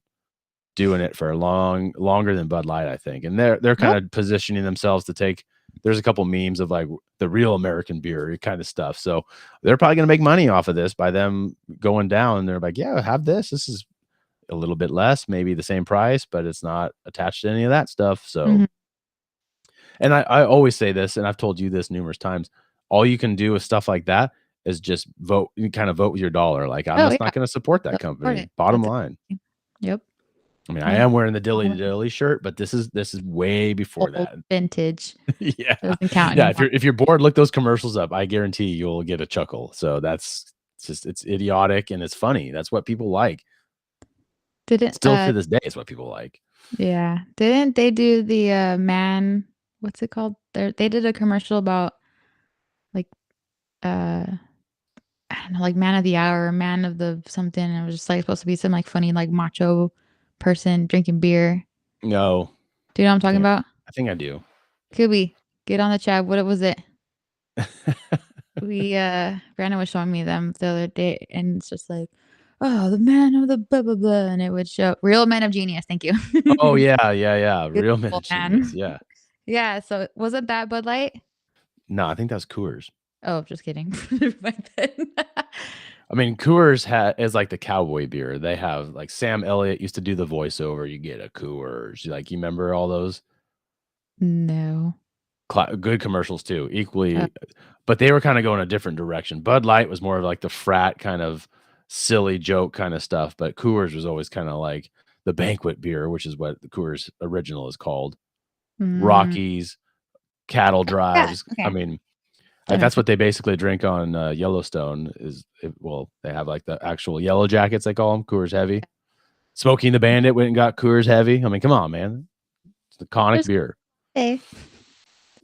doing it for longer than Bud Light, I think. And they're kind of positioning themselves to take. There's a couple memes of like the real American beer kind of stuff. So they're probably going to make money off of this by them going down. And they're like, yeah, have this. This is a little bit less, maybe the same price, but it's not attached to any of that stuff. So, and I always say this, and I've told you this numerous times, all you can do with stuff like that is just vote. You kind of vote with your dollar. Like, I'm just not going to support that company. Bottom line. Yep. I am wearing the Dilly Dilly shirt, but this is way before that. Vintage. Yeah. Doesn't count Yeah. anymore. If you're bored, look those commercials up. I guarantee you'll get a chuckle. So it's idiotic and it's funny. That's what people like. Still to this day, it's what people like. Yeah. Didn't they do the man? What's it called? They did a commercial about like I don't know, like man of the hour, man of the something. And it was just like supposed to be some like funny like macho person drinking beer. No. Do you know what I'm talking about? I think I do. Could we get on the chat? What was it? Brandon was showing me them the other day, and it's just like, oh, the man of the blah blah blah, and it would show Real Men of Genius. Thank you. Oh yeah. Real Men of Genius. Yeah. Yeah, so wasn't that Bud Light? No, I think that's Coors. Oh, just kidding. Never mind then. I mean, Coors is like the cowboy beer. They have like Sam Elliott used to do the voiceover. You get a Coors. Like, you remember all those No. good commercials too, Oh. equally, but they were kind of going a different direction. Bud Light was more of like the frat kind of silly joke kind of stuff, but Coors was always kind of like the banquet beer, which is what the Coors original is called. Rockies, cattle drives. okay. I mean, That that's makes what they basically drink on Yellowstone. Well, they have like the actual yellow jackets, they call them Coors Heavy. Smokey and the Bandit went and got Coors Heavy. I mean, come on, man, it's the iconic beer. Hey.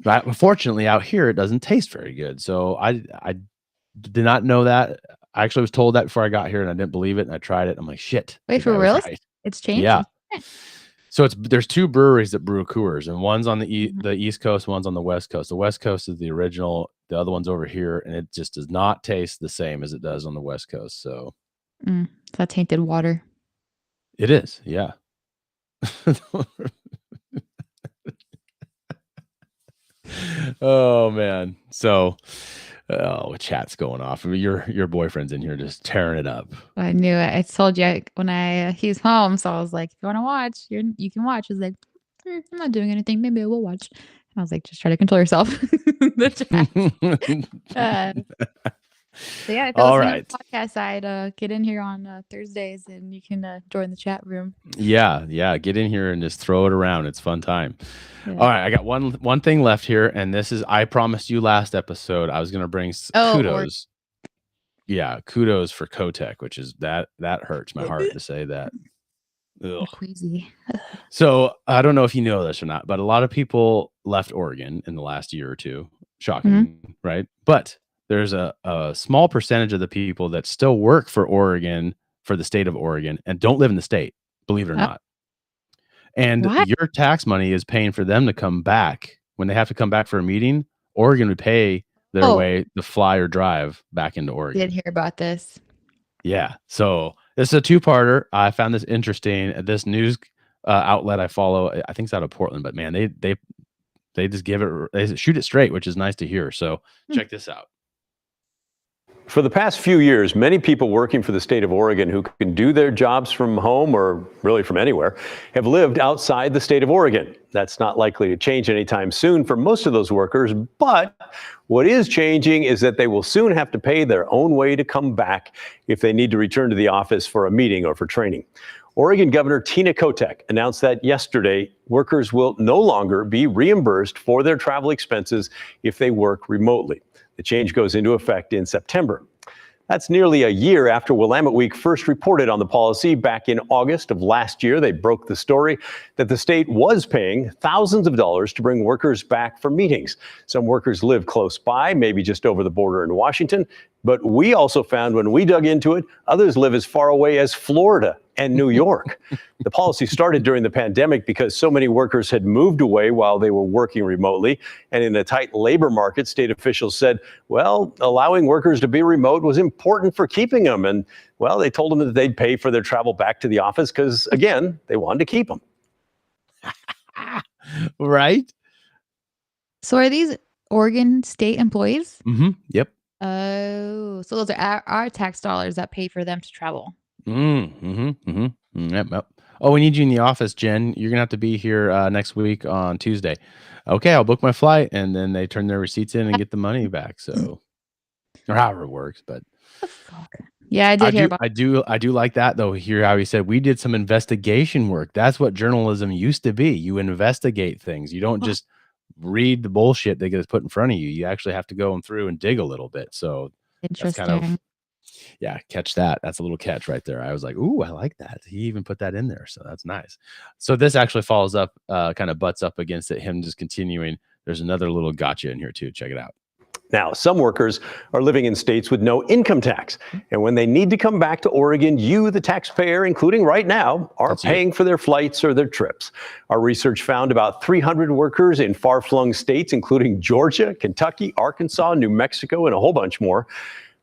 But unfortunately, out here it doesn't taste very good. So I did not know that. I actually was told that before I got here, and I didn't believe it. And I tried it. I'm like, shit. Wait, the for guy was real? right. It's changed? Yeah. So there's two breweries that brew Coors, and one's on the East Coast, one's on the West Coast. The West Coast is the original. The other one's over here, and it just does not taste the same as it does on the West Coast. So that tainted water. it is, yeah. Oh man. So chat's going off. I mean, your boyfriend's in here just tearing it up. I knew it. I told you when he's home, so I was like, if you want to watch, you can watch. He's like, I'm not doing anything. Maybe I will watch. And I was like, just try to control yourself. The chat. So yeah, if you're All listening right. on the podcast side, get in here on Thursdays and you can join the chat room. Yeah. Get in here and just throw it around. It's fun time. Yeah. All right, I got one thing left here, and this is, I promised you last episode I was going to bring kudos. Yeah, kudos for Kotek, which is that hurts my heart to say that. Ugh. Queasy. So I don't know if you know this or not, but a lot of people left Oregon in the last year or two. Shocking, right? But there's a small percentage of the people that still work for Oregon, for the state of Oregon, and don't live in the state, believe it or not. And your tax money is paying for them to come back. When they have to come back for a meeting, Oregon would pay their way to fly or drive back into Oregon. Did hear about this. Yeah. So this is a two-parter. I found this interesting. This news outlet I follow, I think it's out of Portland, but man, they just they shoot it straight, which is nice to hear. So check this out. For the past few years, many people working for the state of Oregon who can do their jobs from home or really from anywhere have lived outside the state of Oregon. That's not likely to change anytime soon for most of those workers, but what is changing is that they will soon have to pay their own way to come back if they need to return to the office for a meeting or for training. Oregon Governor Tina Kotek announced that yesterday workers will no longer be reimbursed for their travel expenses if they work remotely. The change goes into effect in September. That's nearly a year after Willamette Week first reported on the policy back in August of last year. They broke the story that the state was paying thousands of dollars to bring workers back for meetings. Some workers live close by, maybe just over the border in Washington. But we also found when we dug into it, others live as far away as Florida and New York. The policy started during the pandemic because so many workers had moved away while they were working remotely. And in a tight labor market, state officials said, well, allowing workers to be remote was important for keeping them. And, well, they told them that they'd pay for their travel back to the office because, again, they wanted to keep them. Right? So are these Oregon state employees? Yep. Oh, so those are our tax dollars that pay for them to travel. Yep. Oh, we need you in the office, Jen. You're gonna have to be here next week on Tuesday. Okay, I'll book my flight, and then they turn their receipts in and get the money back. So, or however it works, but yeah, I did hear about. I do like that though. Hear how he said we did some investigation work. That's what journalism used to be. You investigate things. You don't just read the bullshit that gets put in front of you. You actually have to go through and dig a little bit. So that's kind of, catch that. That's a little catch right there. I was like, ooh, I like that. He even put that in there. So that's nice. So this actually follows up, kind of butts up against it. Him just continuing. There's another little gotcha in here too. Check it out. Now, some workers are living in states with no income tax. And when they need to come back to Oregon, you, the taxpayer, including right now, are paying for their flights or their trips. Our research found about 300 workers in far-flung states, including Georgia, Kentucky, Arkansas, New Mexico, and a whole bunch more.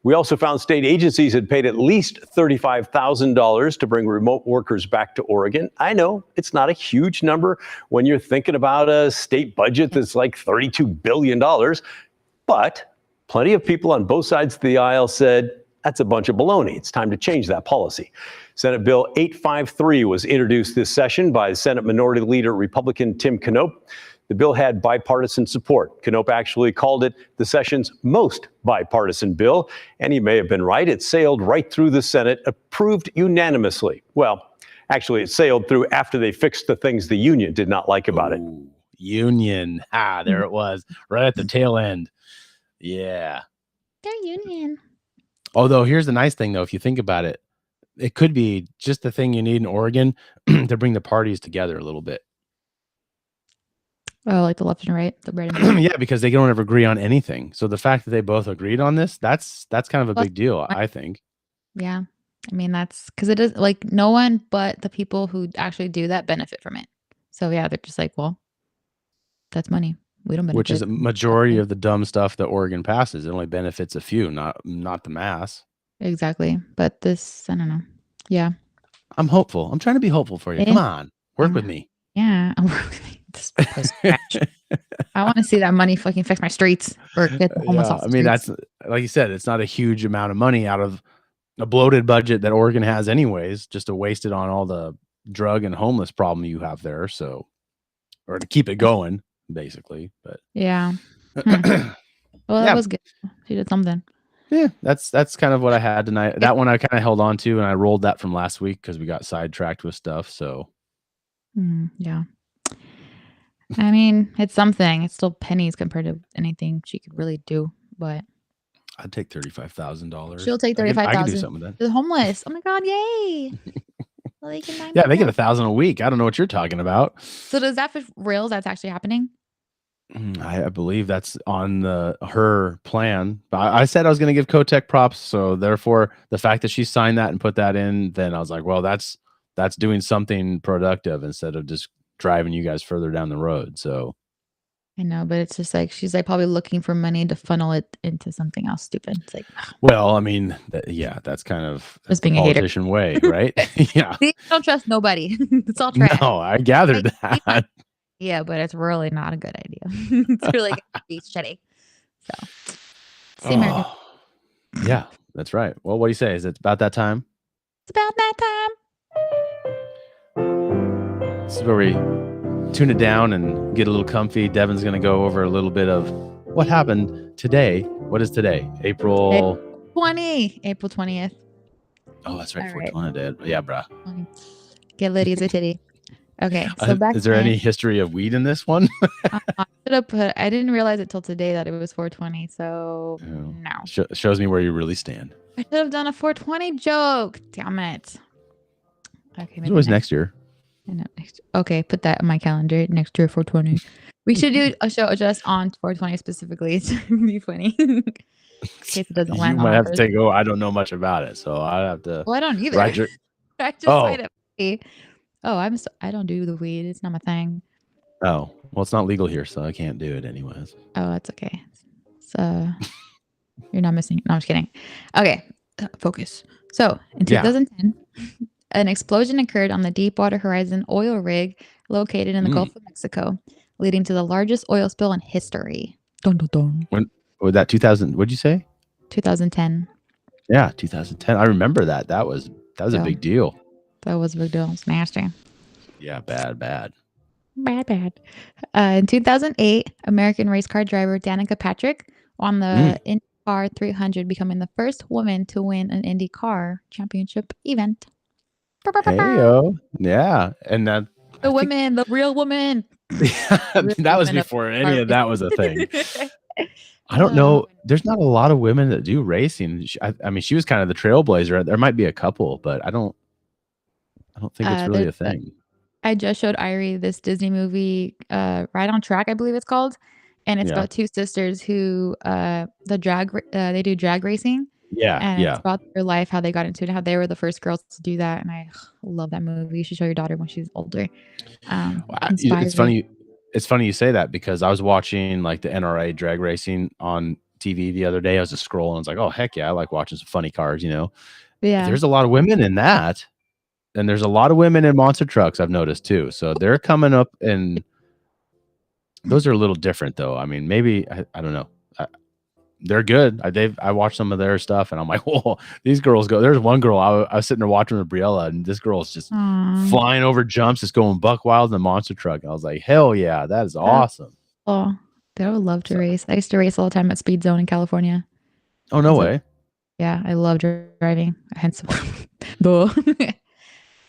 We also found state agencies had paid at least $35,000 to bring remote workers back to Oregon. I know it's not a huge number when you're thinking about a state budget that's like $32 billion, but plenty of people on both sides of the aisle said, that's a bunch of baloney. It's time to change that policy. Senate Bill 853 was introduced this session by Senate Minority Leader Republican Tim Knopp. The bill had bipartisan support. Knopp actually called it the session's most bipartisan bill, and he may have been right. It sailed right through the Senate, approved unanimously. Well, actually, it sailed through after they fixed the things the union did not like about it. Union. There it was, right at the tail end. Yeah. They're union. Although here's the nice thing, though, if you think about it, it could be just the thing you need in Oregon to bring the parties together a little bit. Oh, like the left and right, the right and left. Yeah, because they don't ever agree on anything. So the fact that they both agreed on this, that's kind of a big deal, I think. Yeah. I mean, that's because it is like no one but the people who actually do that benefit from it. So yeah, they're just like, well, that's money. We don't benefit. Which is a majority of the dumb stuff that Oregon passes. It only benefits a few, not the mass. Exactly. But this, I don't know. Yeah. I'm hopeful. I'm trying to be hopeful for you. Come on. Work with me. Yeah. This place trash. I want to see that money fucking fix my streets or get the homeless off the I mean, streets. that's like you said, it's not a huge amount of money out of a bloated budget that Oregon has anyways, just to waste it on all the drug and homeless problem you have there. So, or to keep it going, basically. But yeah. Well, that was good. She did something. Yeah, that's kind of what I had tonight. That one I kind of held on to, and I rolled that from last week because we got sidetracked with stuff. So, yeah. I mean, it's something. It's still pennies compared to anything she could really do. But I'd take $35,000. she'll take 35,000. I could do something with that. The homeless. Oh my god! Yay! Well, they can Yeah, they get $1,000 a week. I don't know what you're talking about. So does that for reals? That's actually happening? I believe that's on her plan. But I said I was going to give Kotek props, so therefore the fact that she signed that and put that in, then I was like, well, that's doing something productive instead of just driving you guys further down the road. So I know, but it's just like she's like probably looking for money to funnel it into something else stupid. It's like, well, I mean, that's kind of just being a a hater politician way, right? Yeah. See, I don't trust nobody. It's all trash. No, I gathered that. Yeah, but it's really not a good idea. It's really gonna be shitty. So, same here. Yeah, that's right. Well, what do you say? Is it about that time? It's about that time. This is where we tune it down and get a little comfy. Devin's going to go over a little bit of what happened today. What is today? April 20th. Oh, that's right. 420. Yeah, bruh. Get litty as a titty. Okay, so back. Is there any history of weed in this one? I didn't realize it till today that it was 420. So no. Shows me where you really stand. I should have done a 420 joke. Damn it. Okay, it was next year. Okay, put that on my calendar. Next year, 420. We should do a show just on 420 specifically to be funny. In case it doesn't land. You might have to take. Oh, I don't know much about it, so I have to. Well, I don't either. I just signed up. Oh, I don't do the weed. It's not my thing. Oh, well, it's not legal here, so I can't do it anyways. Oh, that's okay. So you're not missing. No, I'm just kidding. Okay, focus. So in 2010, an explosion occurred on the Deepwater Horizon oil rig located in the Gulf of Mexico, leading to the largest oil spill in history. Dun, dun, dun. When was that? 2000? What'd you say? 2010. Yeah, 2010. I remember that. That was a big deal. That was a big deal. It's nasty. Yeah, bad. In 2008, American race car driver Danica Patrick won the IndyCar 300, becoming the first woman to win an IndyCar championship event. Hey-o. Yeah, and that the real women. That was before any of that was a thing. I don't know. There's not a lot of women that do racing. I mean, she was kind of the trailblazer. There might be a couple, but I don't think it's really a thing. I just showed Irie this Disney movie, Right on Track, I believe it's called. And it's about two sisters who they do drag racing. Yeah. And it's about their life, how they got into it, how they were the first girls to do that. And I love that movie. You should show your daughter when she's older. It's funny you say that because I was watching like the NRA drag racing on TV the other day. I was just scrolling. I was like, oh heck yeah, I like watching some funny cars. Yeah. There's a lot of women in that, and there's a lot of women in monster trucks. I've noticed too. So they're coming up, and those are a little different though. I mean, maybe I don't know. They're good. I watched some of their stuff, and I'm like, whoa, these girls go. There's one girl I was sitting there watching with Briella, and this girl's just flying over jumps, just going buck wild in the monster truck. And I was like, hell yeah, that is awesome. Oh, they would love to race. I used to race all the time at Speed Zone in California. Oh no way. Yeah, I love driving. Hence, duh.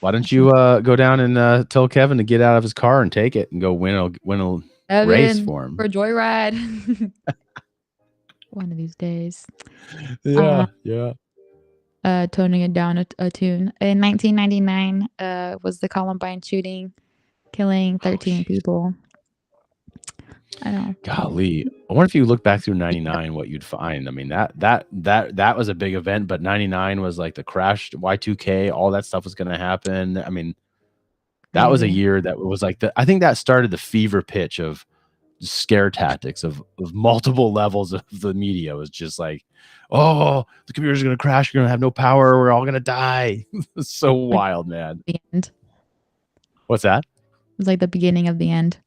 Why don't you go down and tell Kevin to get out of his car and take it and go win a race for him? For a joyride. One of these days. Yeah. Toning it down a tune. In 1999, was the Columbine shooting, killing 13 people. I know. Golly, I wonder if you look back through '99, what you'd find. I mean, that was a big event, but '99 was like the crash, Y2K, all that stuff was going to happen. I mean, that was a year that was like I think that started the fever pitch of scare tactics of multiple levels of the media. It was just like, oh, the computer's going to crash. You're going to have no power. We're all going to die. It's so wild, man. The end. What's that? It was like the beginning of the end.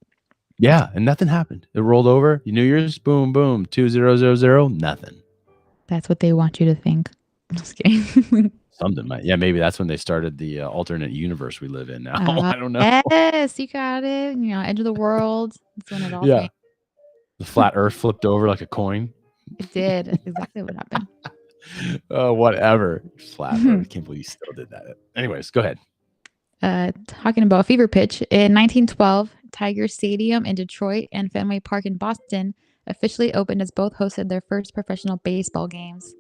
Yeah, and nothing happened. It rolled over. New Year's, boom, boom, 2000, nothing. That's what they want you to think. I'm just kidding. Something might. Yeah, maybe that's when they started the alternate universe we live in now. I don't know. Yes, you got it. Edge of the world. That's when it all Yeah. changed. The flat Earth flipped over like a coin. It did. That's exactly what happened. Oh, whatever. Flat Earth. I can't believe you still did that. Anyways, go ahead. Talking about fever pitch, in 1912, Tiger Stadium in Detroit and Fenway Park in Boston officially opened as both hosted their first professional baseball games.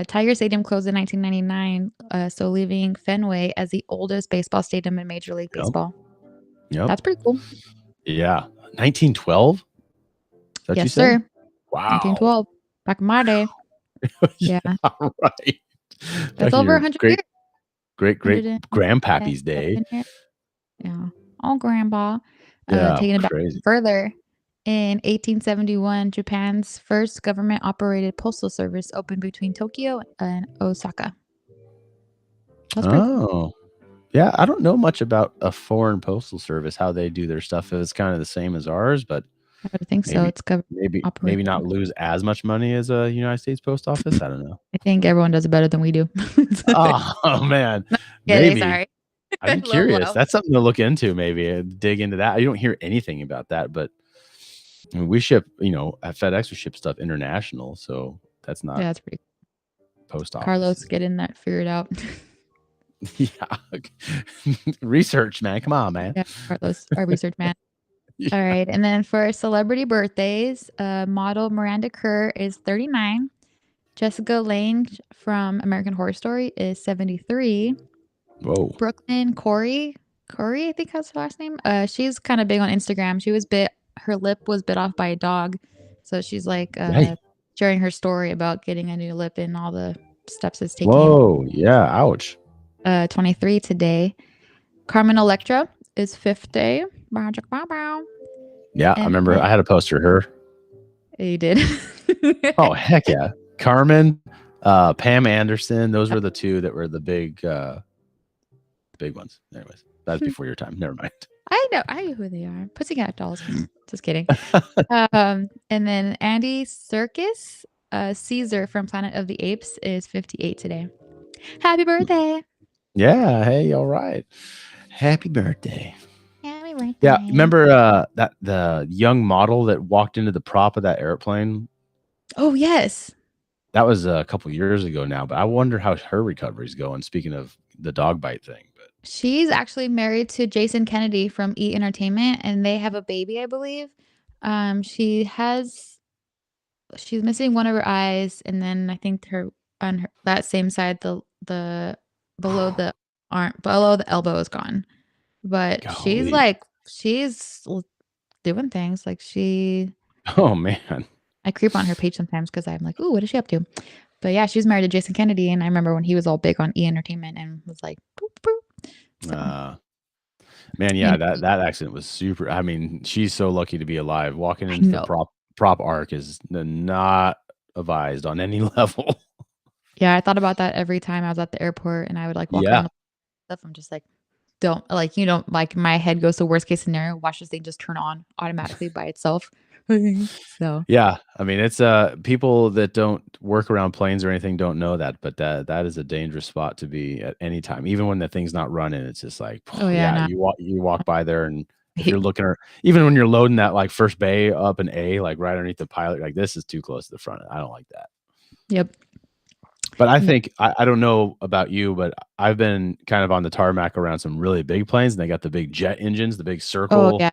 Tiger Stadium closed in 1999, so leaving Fenway as the oldest baseball stadium in Major League Baseball. Yep. That's pretty cool. Yeah. 1912? Is that what you Yes, said? sir. Wow. 1912. Back in my day. Yeah. Right. That's over 100 years. Great grandpappy's day. Yeah. Oh, grandpa. Yeah, Taking it back crazy. further. In 1871, Japan's first government-operated postal service opened between Tokyo and Osaka. That's pretty cool. Yeah. I don't know much about a foreign postal service, how they do their stuff. If it's kind of the same as ours, but I would think so. It's maybe not lose as much money as a United States post office. I don't know. I think everyone does it better than we do. Oh man. Kidding, sorry. I'm Low, curious. low. That's something to look into, maybe dig into that. You don't hear anything about that, but I mean, we ship, at FedEx, we ship stuff international. So that's not Yeah, that's pretty post office. Carlos, getting that figured out. Yeah. Research, man. Come on, man. Yeah, Carlos, our research man. Yeah. All right. And then for celebrity birthdays, model Miranda Kerr is 39. Jessica Lange from American Horror Story is 73. Whoa. Brooklyn Corey, I think that's her last name. She's kind of big on Instagram. Her lip was bit off by a dog. So she's like sharing her story about getting a new lip and all the steps it's taking. Whoa. Yeah. Ouch. 23 today. Carmen Electra is 50. Yeah. I remember I had a poster of her. You did? Oh, heck yeah. Carmen, Pam Anderson. Those were the two that were the big ones. Anyways, that's before your time. Never mind. I know who they are. Pussycat Dolls. Just kidding. And then Andy Serkis, Caesar from Planet of the Apes is 58 today. Happy birthday. Yeah. Hey, all right. Happy birthday. Happy birthday. Yeah. Remember that the young model that walked into the prop of that airplane? Oh, yes. That was a couple years ago now, but I wonder how her recovery's going. Speaking of the dog bite thing, but She's actually married to Jason Kennedy from E! Entertainment, and they have a baby, I believe. She's missing one of her eyes, and then I think that same side, the below the arm, below the elbow is gone. But Golly. she's doing things like oh man. I creep on her page sometimes because I'm like, ooh, what is she up to? But yeah, she's married to Jason Kennedy, and I remember when he was all big on E! Entertainment and was like, boop, boop. So, Man, yeah, that accident was super. I mean, she's so lucky to be alive. Walking into the prop arc is not advised on any level. Yeah, I thought about that every time I was at the airport and I would like walk Yeah. around stuff. I'm just like, don't like, like my head goes to worst case scenario. Watch this thing just turn on automatically by itself. So Yeah, I mean, it's people that don't work around planes or anything don't know that, but that is a dangerous spot to be at any time. Even when the thing's not running, it's just like, oh yeah, yeah, no. you walk by there, and if you're looking, or even when you're loading that like first bay up in A, like right underneath the pilot, like this is too close to the front. I don't like that. Yep. But I think I don't know about you, but I've been kind of on the tarmac around some really big planes, and they got the big jet engines, the big Oh circle. yeah.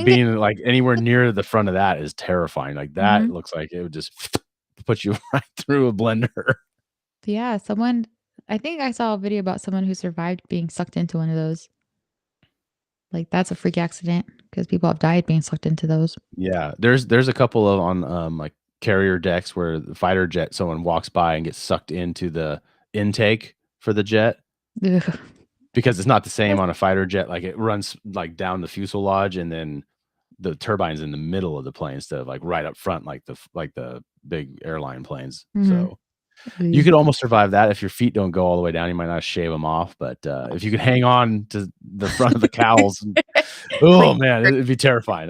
Being like anywhere near the front of that is terrifying. Like that Mhm. looks like it would just put you right through a blender. Yeah, I think I saw a video about someone who survived being sucked into one of those. Like that's a freak accident because people have died being sucked into those. Yeah, there's a couple of on like carrier decks where the fighter jet someone walks by and gets sucked into the intake for the jet Ugh. because it's not the same on a fighter jet. Like it runs like down the fuselage and then the turbine's in the middle of the plane instead of like right up front like the big airline planes. Mhm. So you could almost survive that if your feet don't go all the way down. You might not shave them off, but if you could hang on to the front of the cowls, oh man, it'd be terrifying.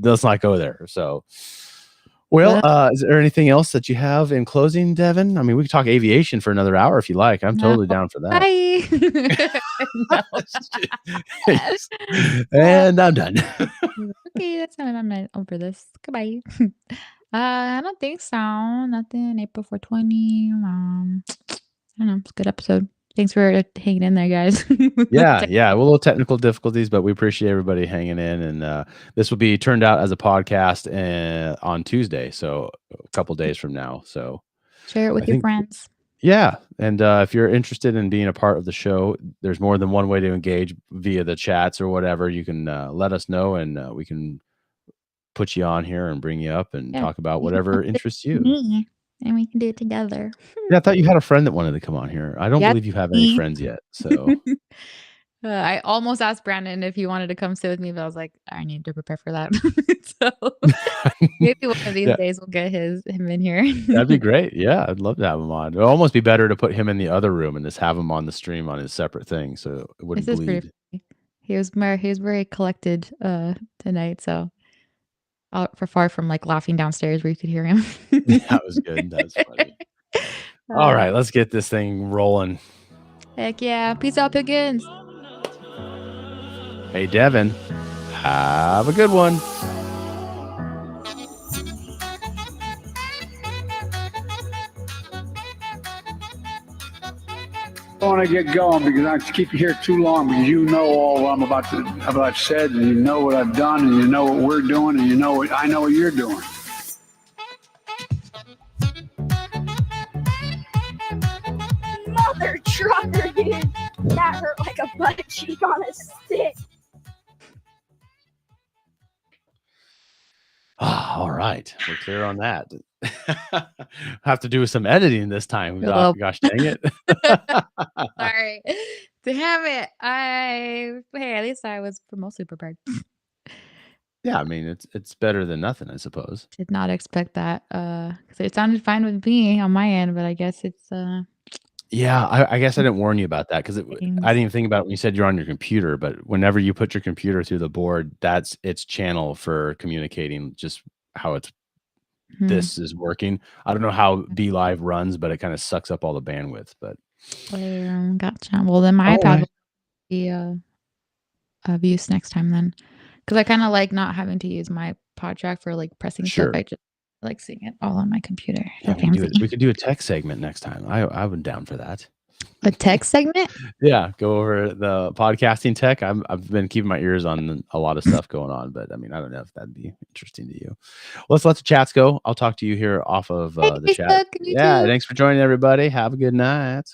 Let's not go there. So, well, is there anything else that you have in closing, Devin? I mean, we could talk aviation for another hour if you like. I'm No. totally down for that. No. And I'm done. Okay, that's not I'm over this. Goodbye. I don't think so. Nothing. April 420. I don't know. It's a good episode. Thanks for hanging in there, guys. Yeah, yeah. A little technical difficulties, but we appreciate everybody hanging in. And this will be turned out as a podcast on Tuesday, so a couple days from now. So Share it with I your think, friends. yeah. And if you're interested in being a part of the show, there's more than one way to engage via the chats or whatever. You can let us know, and we can put you on here and bring you up and Yeah, talk about you can whatever come sit interests with you. me, and we can do it together. Yeah, I thought you had a friend that wanted to come on here. I don't Yeah, believe you have any me. friends yet. So I almost asked Brandon if he wanted to come sit with me, but I was like, I need to prepare for that. So maybe one of these yeah, days we'll get him in here. that'd be great. Yeah, I'd love to have him on. It'd almost be better to put him in the other room and just have him on the stream on his separate thing, so it wouldn't This is pretty bleed. funny. He was very collected tonight, so for far from like laughing downstairs where you could hear him. That was good. That's funny. All right, let's get this thing rolling. Heck yeah. Peace out, Piggins. Hey, Devin, have a good one. I want to get going because I keep you here too long because you know all what I've said, and you know what I've done, and you know what we're doing, and I know what you're doing. Mother trucker, dude. That hurt like a butt cheek on a stick. All right, we're clear on that. Have to do some editing this time. Hello. Gosh dang it. Sorry. Damn it. Hey, at least I was mostly prepared. Yeah, I mean it's better than nothing, I suppose. Did not expect that. 'Cause it sounded fine with me on my end, but I guess it's Yeah, I guess I didn't warn you about that because I things. didn't even think about it when you said you're on your computer. But whenever you put your computer through the board, that's its channel for communicating just how it's this is working. I don't know how Be Live runs, but it kind of sucks up all the bandwidth. But Gotcha. Well, then my all iPad right. will be of use next time then, because I kind of like not having to use my pod track for like pressing Sure. stuff. I just like seeing it all on my computer. Yeah, So fancy. we could do a tech segment next time. I've been down for that. A tech segment? Yeah, go over the podcasting tech. I've been keeping my ears on a lot of stuff going on, but I mean, I don't know if that'd be interesting to you. Let's let the chats go. I'll talk to you here off of the chat. Facebook, Yeah, YouTube. thanks for joining, everybody. Have a good night.